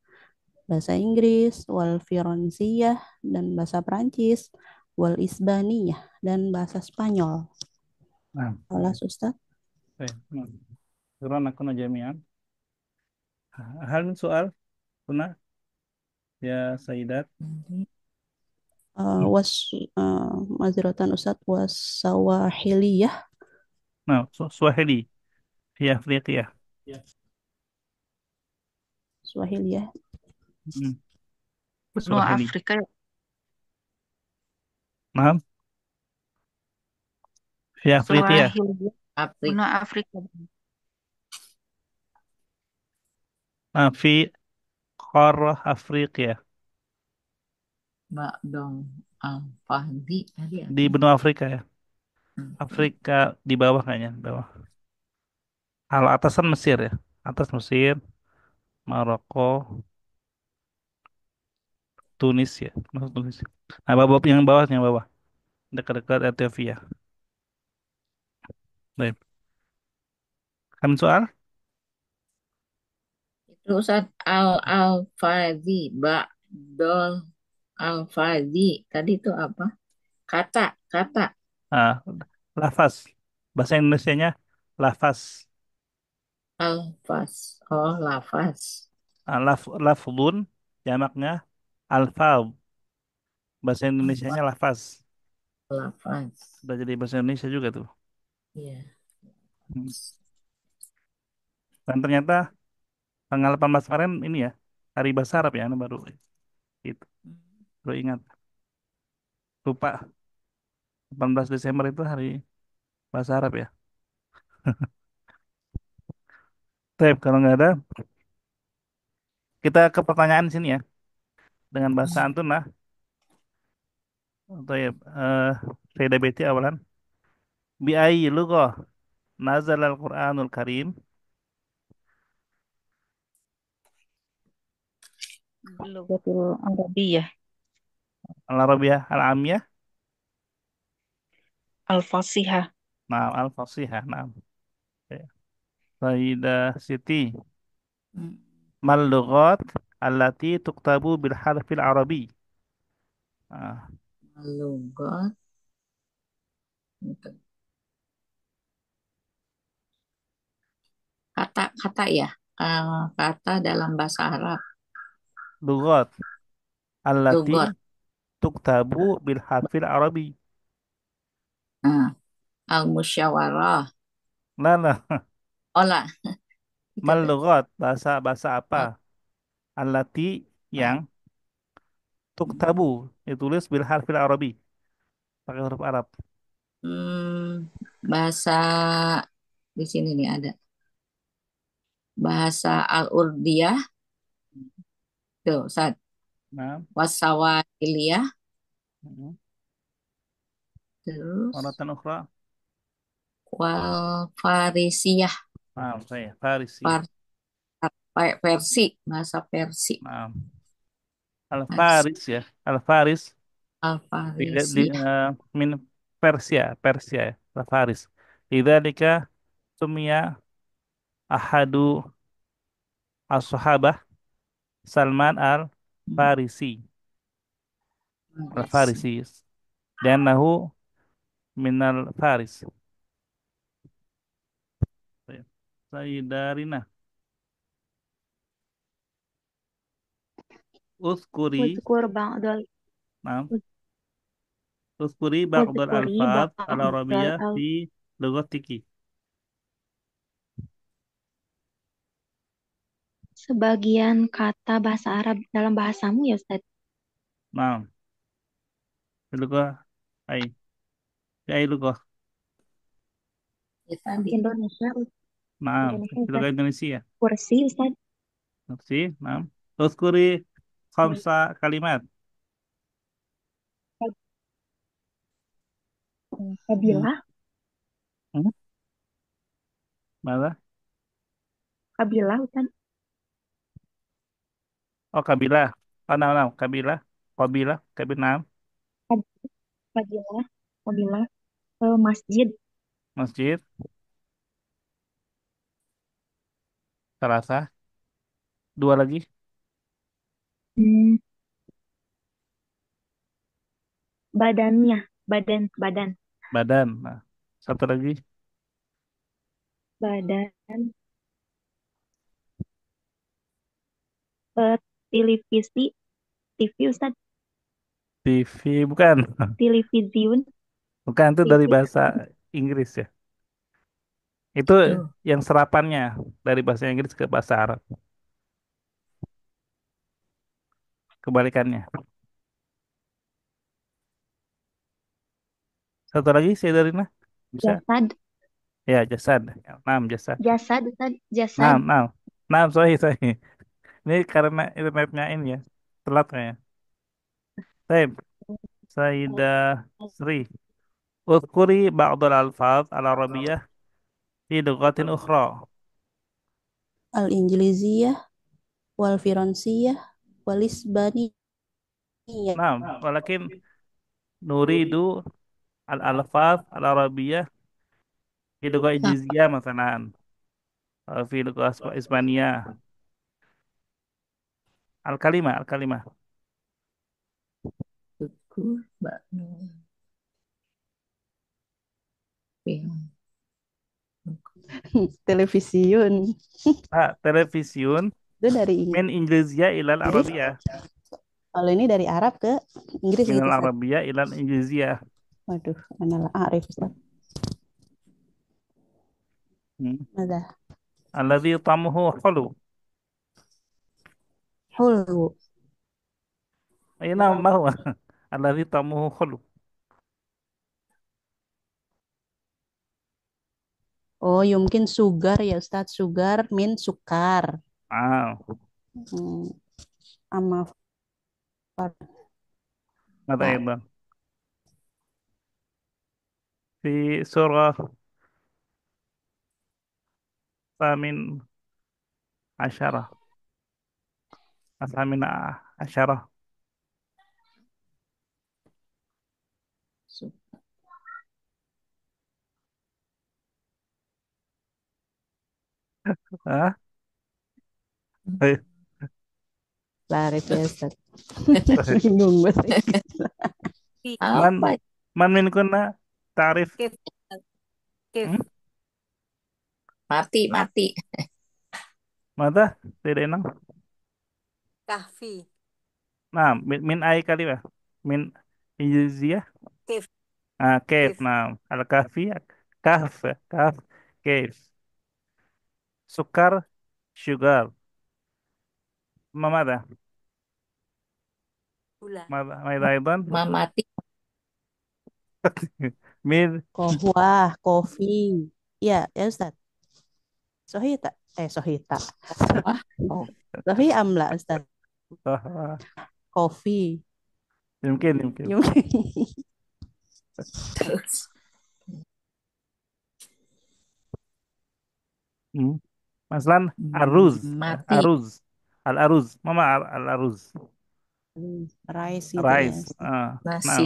bahasa Inggris, wal Firansiyah dan bahasa Prancis, wal Isbaniyah dan bahasa Spanyol. Nah, Alas Ustaz. baik. Syukran akuna jami'an. Hal min soal? Pernah? Ya Sayyidat. Was maziratan Ustaz was Sawahiliyah. Nah, Swahili. Di Afrika. Swahiliyah. Hmm. Benua Swahili. Afrika, Nah, di Afrika. Swahili, Aplik, benua Afrika. Nah, di Qara Afrika. Mbak Dong, Al-Fahdi tadi Di apa? benua Afrika ya. Hmm. Afrika di bawah kayaknya, bawah. Kalau atas kan Mesir ya. Atas Mesir, Maroko, Tunis ya. Masuk Tunis. Nah, bawah yang bawah. Dekat-dekat Ethiopia. Baik. Kan soal? Itu Ustaz Al-Fadhi, Mbak Dol Al-Fadhi. Tadi itu apa? Kata, kata. Ah, lafaz. Bahasa Indonesianya lafaz. Al-Fas. Oh, lafaz. Lafzun jamaknya alfaz. Bahasa Indonesianya Al-Fas, lafaz. lafaz. Udah jadi bahasa Indonesia juga tuh. Iya. Hmm. Dan ternyata tanggal 18 kemarin ini ya, hari bahasa Arab ya, ini baru itu. Baru ingat. Lupa 18 Desember itu hari bahasa Arab ya. Tep, kalau nggak ada, kita ke pertanyaan sini ya. Dengan bahasa antun lah. Atau ya, Sayyidah Betty awalan. Bi ayyi lughah nazal al-Qur'anul Karim. Lughatul Arabiyah, Al-Arabiyah Al-Amiyah. Al-Fasihah. Nah, Al-Fasihah. Nah, oke. Sayyidah Siti. Hmm. Mal lughat allati tuktabu bil harfil arabi. Ah, Lugot. Kata-kata ya. Kata dalam bahasa Arab. lughat allati Lugot. tuktabu bil harfil arabi. Nah, al-musyawarah. Nah, nah. Olah. Mal Coba. lughat bahasa bahasa apa? Oh, Allati Pak. yang tuktabu ditulis bil harfil arabi pakai huruf Arab. Bahasa di sini nih ada. Bahasa Al-Urdiyah. Tuh, saat Nah, Wasawahiliyah. hmm. Terus Maratan ukhra. Wal Farisiyah. Nah, saya Farisi. Par, Persi. Bahasa Persi. Nah, Pers- Al-Faris ya. Al-Faris Al-Farisiyah. min Persia, Persia ya. Al-Faris. Lidzalika sumia ahadu as-sahabah Salman al-Farisi. Farisi. Al-Farisi. Liannahu minal Faris. Sayyidarina. Uskuri. Wadhkur ba'dal Nah, uskuri ba'dal wadhkuri alfaz ba'dal al-arabiyah al fi lugatiki. sebagian kata bahasa Arab dalam bahasamu ya Ustaz. Nah, lugah ai. Ai lugah. Ya, tadi. Indonesia, Nah, Indonesia Ustaz. lugah Indonesia. Kursi Ustaz. Nafsi, nah. Uskuri khamsa kalimat. Kabilah, Hmm? Mana? kabilah Ustaz. Oh, kabilah. Oh, nah, nah. Kabilah. Kabilah. Kabilah. Kabilah, kabilah, masjid, Masjid. Salasa. Dua lagi. hmm, badannya, badan, badan, Badan. Nah, satu lagi. badan, eh, televisi, TV Ustaz, TV. Bukan. televiziun, Bukan. Itu dari TV, bahasa Inggris ya. Itu Tuh. yang serapannya dari bahasa Inggris ke bahasa Arab. Kebalikannya. Satu lagi, Sayyidarina. Bisa? jasad, Ya, jasad. Enam, jasad. jasad Ustaz, Enam, jasad, enam. Enam, sorry, sorry. Ini karena internetnya ini ya. Telat kayaknya. Baik, Sayyidah Sri. Udkuri ba'dal alfaz al-arabiyah fi lughatin ukhra. Al-Injiliziyah, wal Firansiyah, wal Isbaniyah. Nah, walakin nuridu al-alfaz al-arabiyah fi lughah Nah, Injiliziyah masalan. Fi lughah Ispaniyah. Al-kalimah, al-kalimah. Tukur, Mbak. Film. Televisiun. Ah, televisiun Itu dari min Injiliziyah ilal Inggris. Arabiyah. Kalau ini dari Arab ke Inggris Min gitu Ustaz. al-Arabiyah ilal Injiliziyah. Waduh, mana Arif Ustaz. Hmm. Ada Alladhi tamuhu hulu. hulu. Aina ma huwa? Alladhi tamuhu hulu. Oh, ya mungkin sugar ya Ustaz. Sugar min sukar. Ah, Hmm, sama mata Pak. itu. Fi surah Samin Asyarah. Asamin Asyarah. Su- Ah, eh, Tarif ya Ustaz. Bingung bahasa Inggris. man Apa? man min kunna tarif. Kif, kif, Hmm? Mati, mati. Mata tidak enang. kahfi, Nah, min ay kalimah. Min injiziyah. kif, Ah, kef. kif, Nah, al kahfi kaf kaf kef. Sukar sugar. ماذا gula, ماذا أيضا Mati. من Kohwah, kopi. Ya, ya Ustaz. Sohi tak? Sohi tak. Wah, oh. Sohi amla Ustaz. Kopi. يمكن يمكن Terus. Hmm. مثلا الرز Mati. أرز الأرز ماما الأرز Rice gitu ya رايس Ustaz. نعم Nasi.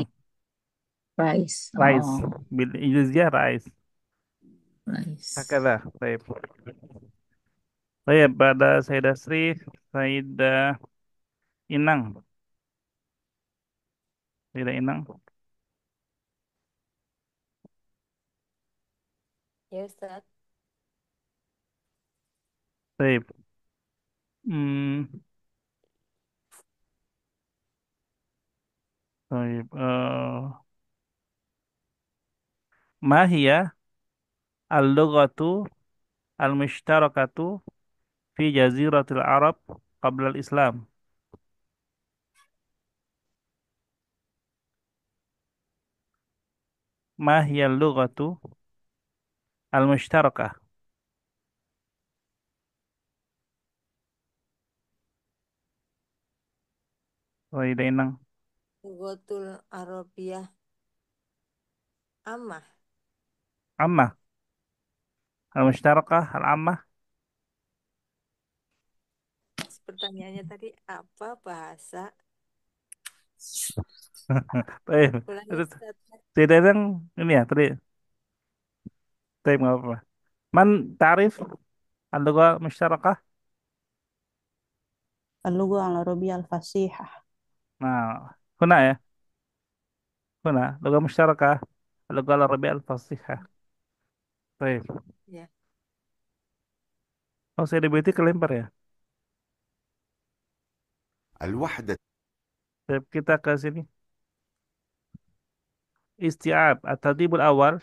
Rice. رايس Oh, بالإنجليزية رايس rice. هكذا طيب طيب بعد سيدة سري سيدة إنang سيدة إنang ya Ustaz. طيب hmm. طيب ما هي اللغة المشتركة في جزيرة العرب قبل الإسلام ما هي اللغة المشتركة سيدة إنang Lughatul Arabiyah Ammah. عامة المشتركة العامة Pertanyaannya tadi apa bahasa? طيب Ulangi Ustaz. tidak yang ini ya tadi طيب nggak apa-apa من تعرف اللغة المشتركة اللغة العربية الفصيحة. nah هنا ya هنا لغة مشتركة اللغة العربية الفصيحة طيب Ya. oh saya berarti kelempar ya الوحدة طيب kita ke sini استيعاب الترتيب الأول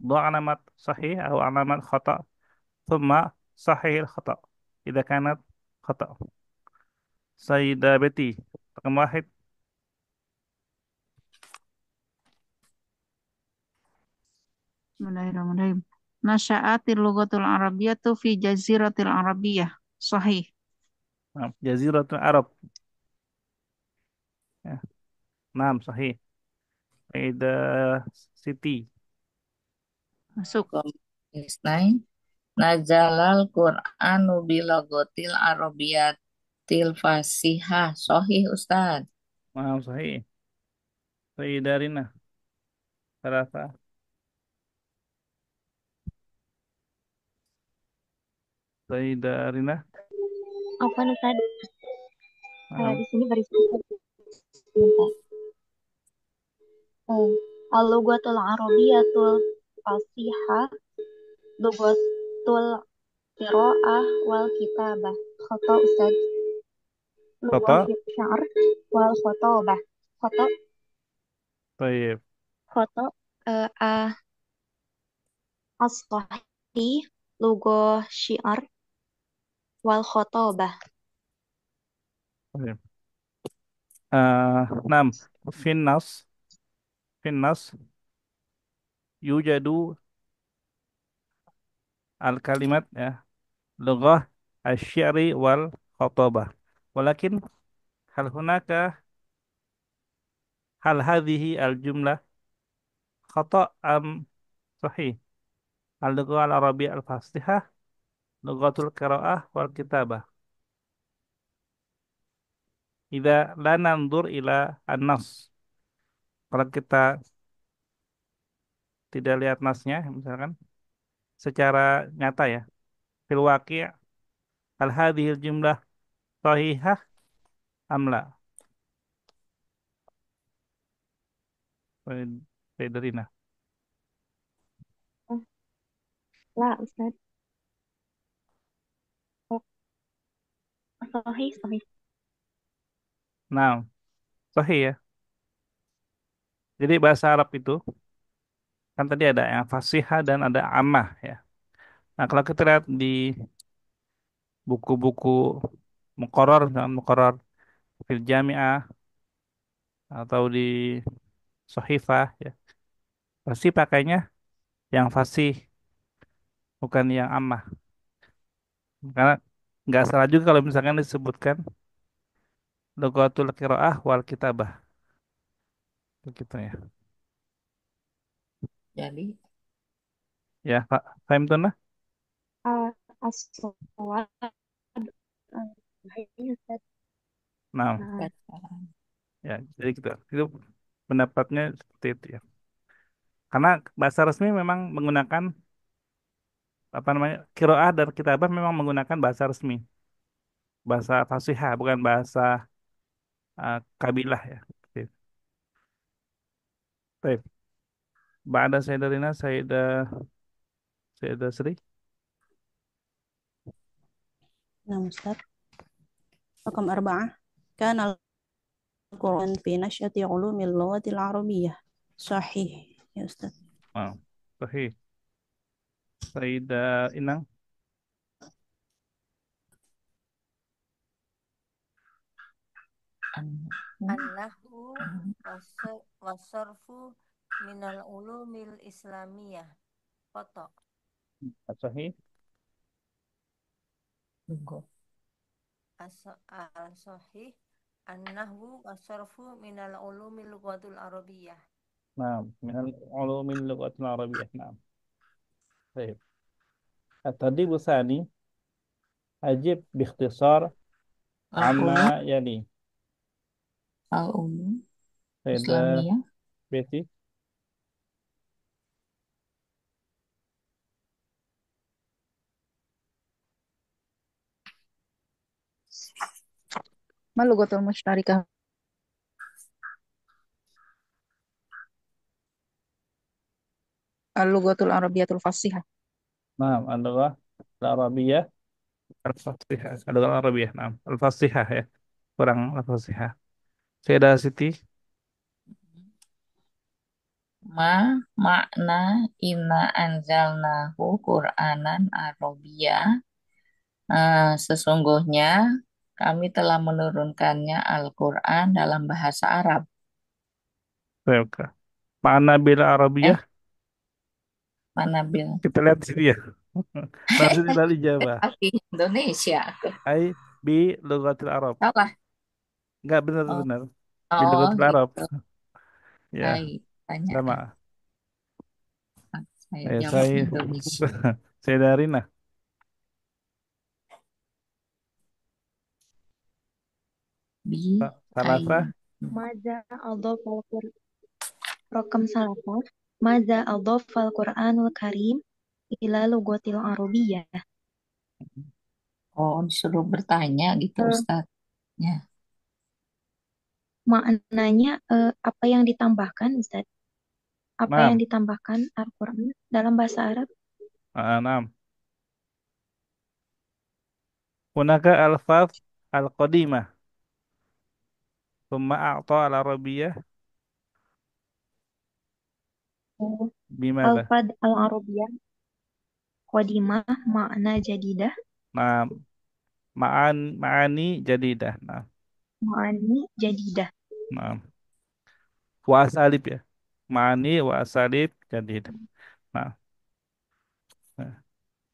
ضع علامة صحيح أو علامة خطأ ثم صحيح الخطأ إذا كانت خطأ سيدة بتي رقم واحد Bismillahirrahmanirrahim. Nasya'atil lughatul arabiyyatu fi jaziratil arabiyyah. Sahih. جزيرة العرب نعم صحيح سيدة سيتي Masuk. Isnai. Nazalal Qur'anu bilogotil arabiyatil fasihah. Sohih Ustaz. نعم صحيح سيدة رينا ثلاثة سيدة رينا Apa nih tadi? نعم Di sini baris sebentar. Al-lughatul arabiyyatul fasihah, lughatul qiraah wal kitabah. Khata Ustaz. خطأ Lughah sya'r wal khotabah. Khata, طيب khata, a as-sahih, lughah syiar wal khotabah. طيب نعم في النص يوجد الكلمات ya لغة الشعر والخطابة ولكن هل هذه الجملة خطأ أم صحيح اللغة العربية الفصيحة لغة القراءة والكتابة إذا لا ننظر إلى النص kalau kita tidak lihat nasnya misalkan secara nyata ya fil waqi' hal hadhil jumlah sahihah am la? Federina. Oh, lah Ustaz. Oh, sahih, sahih. Nah, sahih ya. Jadi bahasa Arab itu kan tadi ada yang fasihah dan ada ammah ya. Nah, kalau kita lihat di buku-buku muqarrar, misalkan muqarrar fil jami'ah atau di Sohifah ya, pasti pakainya yang fasih, bukan yang ammah. Karena nggak salah juga kalau misalkan disebutkan lughatul qiraah wal kitabah, begitu ya. Jadi Ya, Pak, paham tuh nah? As-shawab, sahih Ustaz. Nah, Nah, ya, jadi gitu. Itu pendapatnya seperti itu ya. Karena bahasa resmi memang menggunakan apa namanya qiraah dan kitabah memang menggunakan bahasa resmi, bahasa fasihah, bukan bahasa kabilah ya. Oke. Baik. Ba'da Sayyidatina Sayyidah Sri. Nah, Ustaz. Rakam arba'ah. Kan al-Quran fi nasyati ulumil lughatil arabiyyah. Sahih, ya Ustaz. Wow. Sahih. Sayyidah Inang. An-nahwu wasarfu minal ulumil islamiyah. Foto. Sahih. tunggu. Al-sahih an-nahwu wasarfu minal ulumil lughatul arabiyyah. Nah, minal ulumil lughatil arabiyyah. Nah. Baik. Tadi Bu Sani, ajib biikhtisar Al-ulum, amma yani. al-ulum Sayyidah Islamiyah. Betty. Ma lughatul musytarikah al-lughatul arabiyatul fasihah. Nah, adalah Al-Arabiyah. Al-Fasihah. Adalah Al-Arabiyah. Nah, Al-Fasihah ya. Kurang Al-Fasihah. Sayyidah Siti. Ma makna inna anzalnahu Qur'anan Arabia. Sesungguhnya kami telah menurunkannya Al-Quran dalam bahasa Arab. Baik. Ma'ana bil Eh, Arabiyah. mana Bil? Kita lihat di sini ya. Nanti dari Jawa. Tapi Indonesia. Ai bi Lughatil Arab. Salah. Enggak Oh, benar-benar. Bi oh Lughatil Arab. gitu. Ya, Baik, tanya. sama. Saya jawab Saya Indonesia. saya dari nah. Bi ai. Salasa. Maza adhafal Qur'an. Rokam salafah. Maza adhafal Qur'anul Karim ila lughatil arabiyyah. Oh, disuruh bertanya gitu Eh, Ustadznya. Maknanya apa yang ditambahkan Ustaz? Apa yang Enam. ditambahkan Al-Qur'an dalam bahasa Arab? Enam. Hunaka alfaz al-qadimah. Thumma a'ta al-arabiyah. Oh, Bimada. Al-Fad Al-Arabiyyah Qadimah makna jadidah Nah, ma'ani jadidah. Nah, ma'ani jadidah. nah. Wa asalib ya. Ma'ani wa asalib jadidah. Nah, nah.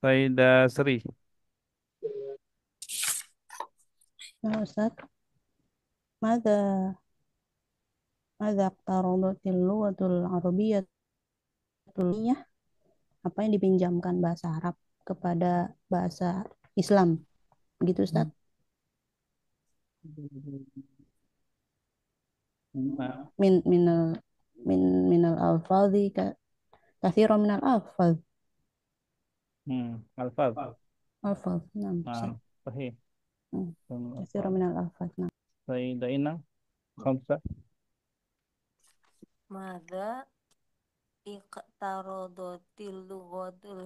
Sayyidah Sri. Nah, Ustaz. Mada mada iqtarabatil lughatul arabiyyah apa yang dipinjamkan bahasa Arab kepada bahasa Islam gitu Ustaz. Nah, Min minal minal alfadhi kathira minal alfadh. alfaz. Alfaz. Naam. نعم صحيح. Hmm. من كثير الألفاظ. من الألفاظ. Naam. سيدنا خمسة. Mada iqtarodotil lughatul,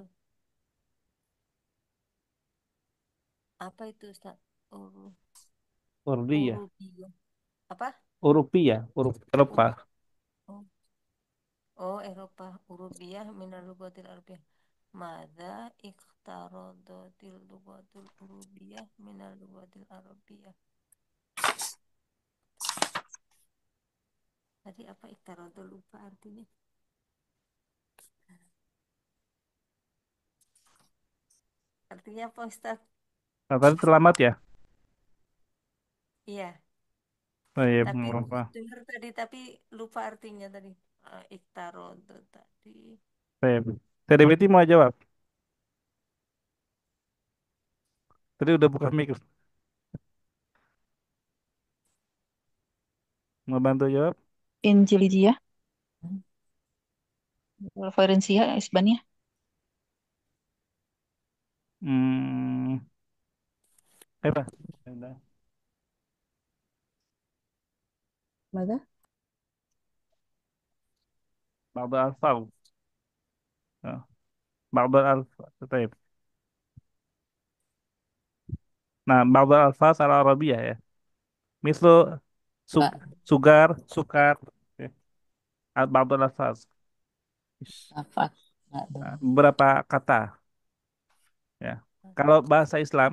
apa itu Ustaz? أوروبية. Urubiyah. Apa? أوروبية أوروبا U- أوروبا. oh, oh Eropa. Urubiyah minal lughatil arabiyah. Mada iqtarodotil lughatul urubiyah minal lughatil arabiyah. Tadi apa iqtarodo, lupa artinya. Artinya apa Ustaz? Nah, tadi terlambat ya. Iya, Oh iya, tapi apa? dengar tadi tapi lupa artinya tadi. Iqtarodo tadi. Saya Betty mau jawab. Tadi udah buka mic. Mau bantu jawab? Injilizia, referensia, isbannya. Hmm, apa? Ada. ماذا؟ بعض الألفاظ. بعض الألفاظ. طيب. نعم بعض الألفاظ العربية ya. مثل Mbak, sugar, sukar. بعض الألفاظ. hafal. Mbak Nah, dulu. beberapa kata ya. Kalau bahasa Islam,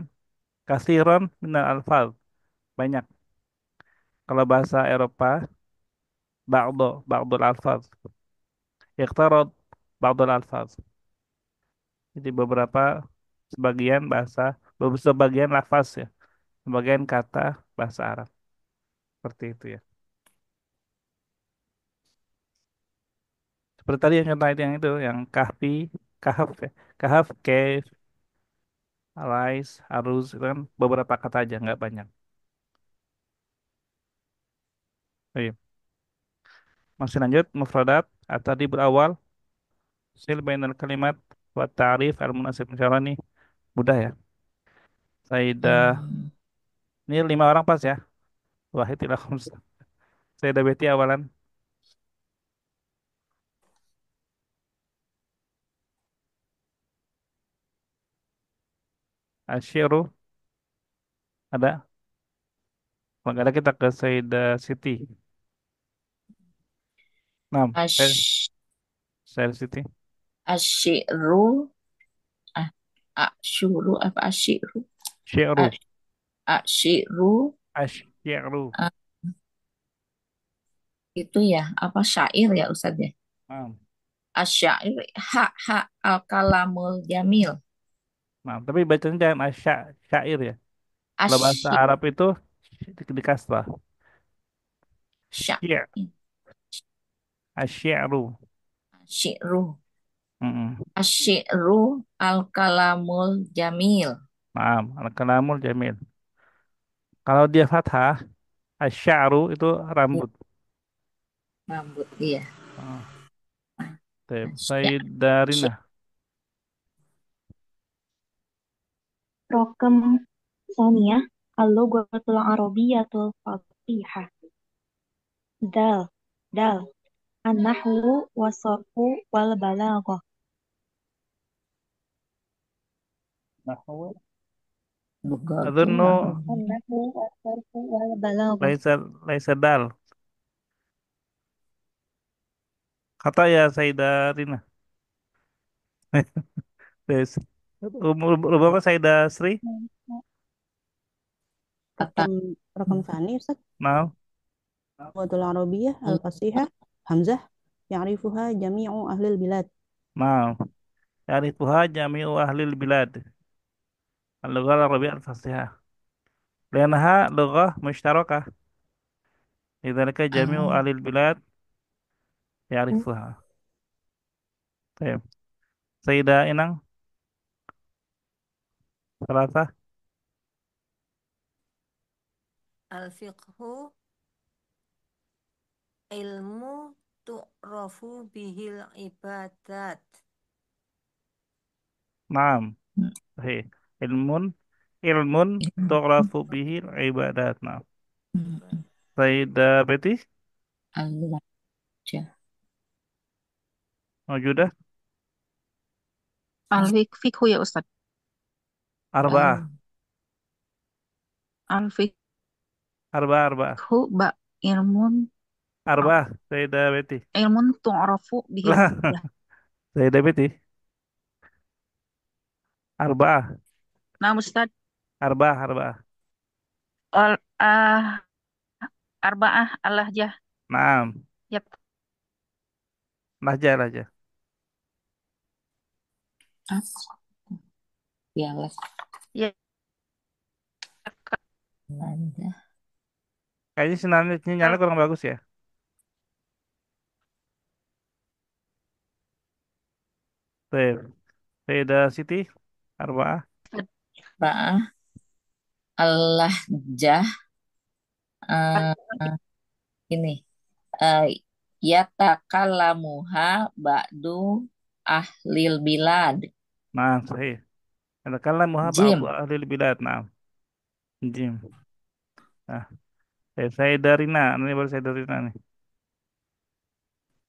kasiron minal alfaz, banyak. Kalau bahasa Eropa, ba'dul alfaz. Iqtarad ba'dul alfaz. Jadi beberapa sebagian bahasa, sebagian lafaz ya, sebagian kata bahasa Arab. Seperti itu ya. Seperti tadi yang contoh itu yang kahfi, kahf ya. Kahf, kef, alais, aruz itu kan beberapa kata aja, nggak banyak. Oh, iya. Masih lanjut, mufradat, tadi berawal, sil bainal kalimat, wa ta'rif, al-munasib. Insyaallah nih, mudah ya. Saidah, Hmm. ini 5 orang pas ya. Wahid ila khamsah. Saidah Betty awalan. Asyiru, ada? Kalau nggak ada kita ke Saidah Siti. 6. Ash, Saidah Siti. asyiru, ah, asyuru, apa asyiru? Syi'ru. Ash, asyiru, Asyi'ru. ah, itu ya, apa syair ya Ustaz ya? 6. Asyair, hak al-kalamul jamil. Nah, tapi bacanya jangan syair ya. Kalau bahasa Asyik, Arab itu di kasrah. syak, Syi', asyi'ru. asyiru, Mm-mm. asyiru al-kalamul jamil. Maaf, al-kalamul jamil. Kalau dia fathah, asy'aru itu Ya, rambut. rambut dia. Ah, Taib. Asyak, asyak. Sayyidarina. رقم ثانية اللغة العربية الفصيحة. دال دال النحو والصرف والبلاغة. Nahwu. Lughatul Adunnu Arabiyah. النحو والصرف والبلاغة. laisa laisa dal. Kata ya Sayyidarina. Des. Berapa Sayyidah Sri? Kata رقم ثاني أستاذ. Nah, اللغة العربية الفصيحة. همزة يعرفها جميع أهل البلاد. nah. Ya'rifuha jami'u ahlil bilad. Al-lughah al-arabiyyah al-fasihah. Liannaha lughah mushtarakah. Lidzalika jami'u ah, ahlil bilad ya'rifuha. Taib. Sayyidah Inang, Salasa. Al-fiqhu ilmu tu'rafu bihil ibadat. Naam. Sahih. ilmun ilmun tu'rafu bihi ibadat. Nah, Sayyidah Betty Allah. maujudah Al-fikhu ya Ustadz. arba'ah Oh, Al-fikhu arba'ah ilmun arba'ah Sayyidah Betty. ilmun tu'rafu bihil Lah, ibadah. Sayyidah Betty arba'ah Nah, Ustadz, arba'ah. al arba'ah al-lahjah Naam, ya lahjah. apa? Dialek ya Belanda. Kayaknya sinyalnya kalau kurang bagus ya. Baik. Sayyidah Siti arba'ah. Ba'ah Allah jah eh, ini eh, yatakallamuha ba'du ahlil bilad. Naam, sahih. Atakallamuha ba'du Jim. ahli bilad. Naam. Jim. Nah, Sayyidah Rina. Ini baru Sayyidah Rina nih.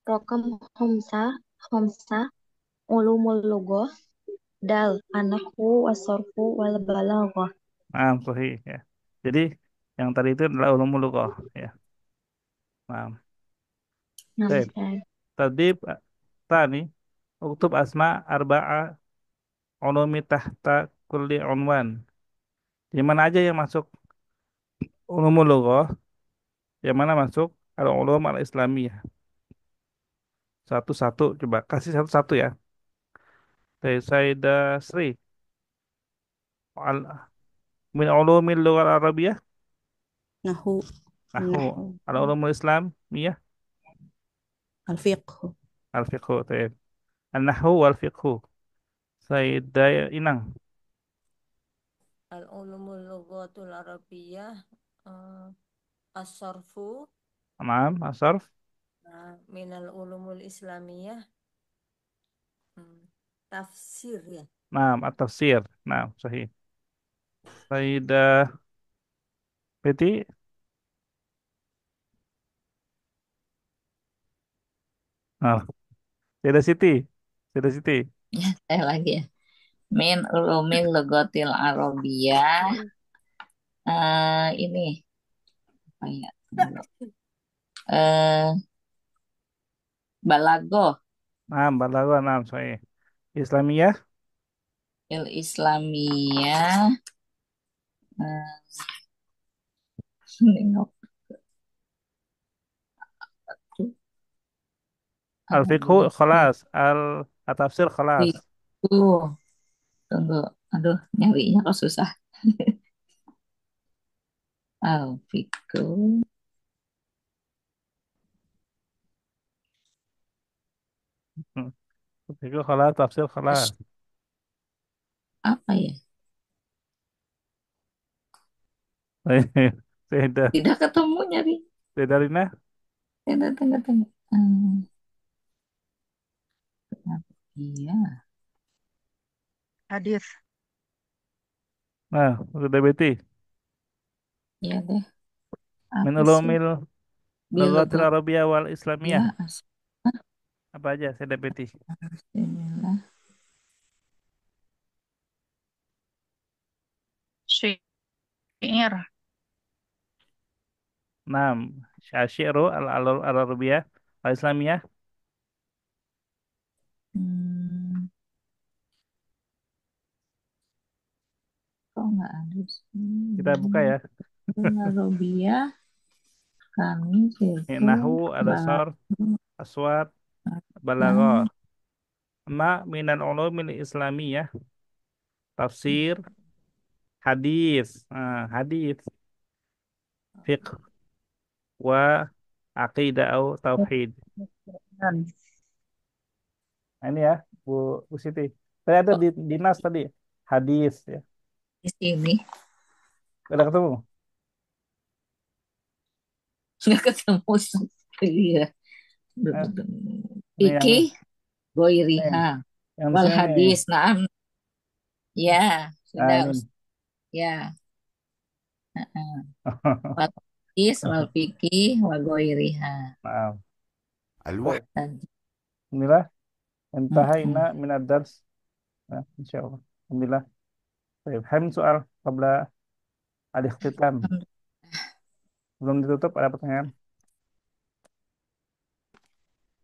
Rokam Homsa, Ulumul Lugoh, Dal, Anahwu, Wasorfu, Wal Balaghah. Naam, sahih ya. Jadi yang tadi itu adalah ulumul lughah ya. Naam. Baik. Namaste. Tadi tani uktub asma arba'a ulumi tahta kulli unwan. Di mana aja yang masuk ulumul lughah, yang mana masuk al-ulum al-islamiyah. Satu-satu coba kasih satu-satu ya. Sayyidah Sri. Al min ulumil lughah al-arabiyah. Nahu, Nahwu. nahu, Al-ulumul islamiyah. al-fiqh, Al-fiqhu. Taib. An-nahwu wal-fiqhu. Sayyidah Inang. Al-ulumul lughatul arabiyyah, eh, as-sarfu, Naam, asarf. minal ulumul islamiyah, hmm, tafsir ya. Naam, at-tafsir. Naam, sahih. Sayyidah Betty. Nah, Sayyidah Siti. Sayyidah Siti. Saya lagi ya. Min ulumil lugatil arabiyah. Ini apa ya? Eh Balagoh Naam, balaghah. Naam, sahih. Islamiyah. il Islamiyah. Eh, nengok tuh apa Al-fiqhu dulu sih? khalas. At-tafsir khalas. Fiku. Tunggu. Aduh, nyarinya kok susah. Fiku. Hmm. Fiqhu khalas, tafsir khalas. Apa ya? Sayyidah Tidak ketemu nyari. Sayyidah Rina. Tidak, tidak, tidak. Iya. hadis Nah, Sayyidah Betty. Iya deh. Min Apa sih? ulumil lughatil Bilogot. arabiyyah wal islamiyah. Ya, Apa aja Sayyidah Betty? Bismillah. syair Naam, Syiru al-arabiyyah wal islamiyah. Hmm, kok nggak ada Kita buka sih? ya. Robiah, kami, Sirku, Nahwu ada Balap, sarf, aswat, balaghah. Nah, Ma minal ulumil islamiyah, tafsir, hadis. Nah, hadis, fiqh wa aqidah atau tauhid. dan Nah, ini ya, Bu Siti. Tadi ada kok di nas tadi, hadis ya. di sini Udah ketemu? nggak ketemu iya. Eh, ini yang Iki ini, goiriha yang di wal sini nih. hadis naam ya Sudah, Amin. Ya. Heeh. Wal hadis, wal fikih, wa ghairiha. Maaf. الوحي Baik. Alhamdulillah. Intahayna Mm-mm. min ad-dars. Nah, insyaallah. Alhamdulillah. Baik. Ham soal qabla al-ikhtitam. Belum ditutup ada pertanyaan?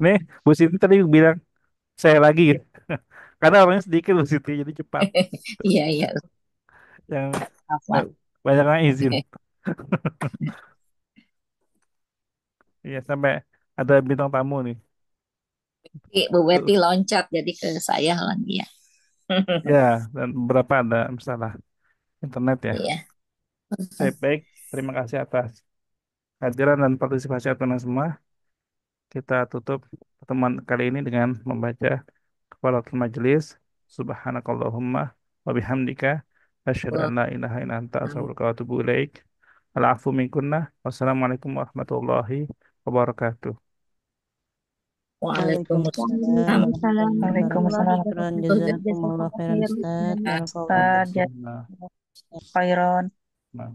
Nih, Bu Siti tadi bilang saya lagi gitu. Karena orangnya sedikit Bu Siti jadi cepat. Iya, iya. Yang Maaf, maaf. banyak yang izin. Iya, sampai ada bintang tamu nih. Bu Tuh. Betty loncat jadi ke saya lagi ya. Ya, dan beberapa ada masalah internet ya. Iya. Baik, terima kasih atas hadiran dan partisipasi teman semua. Kita tutup pertemuan kali ini dengan membaca kafaratul majelis. Subhanakallahumma wa bihamdika asyhadu an la ilaha illa anta astaghfiruka wa atubu ilaik. Al-afu minkunna. Wassalamualaikum warahmatullahi wabarakatuh. Waalaikumsalam. Waalaikumsalam Waalaikumsalam warahmatullahi Waalaikumsalam warahmatullahi wabarakatuh. wabarakatuh. Jazakumullah khairan Jazakallahu Ustaz. khairan. Barakallahu Ustaz, fikum. jazakallahu khairan. Nah.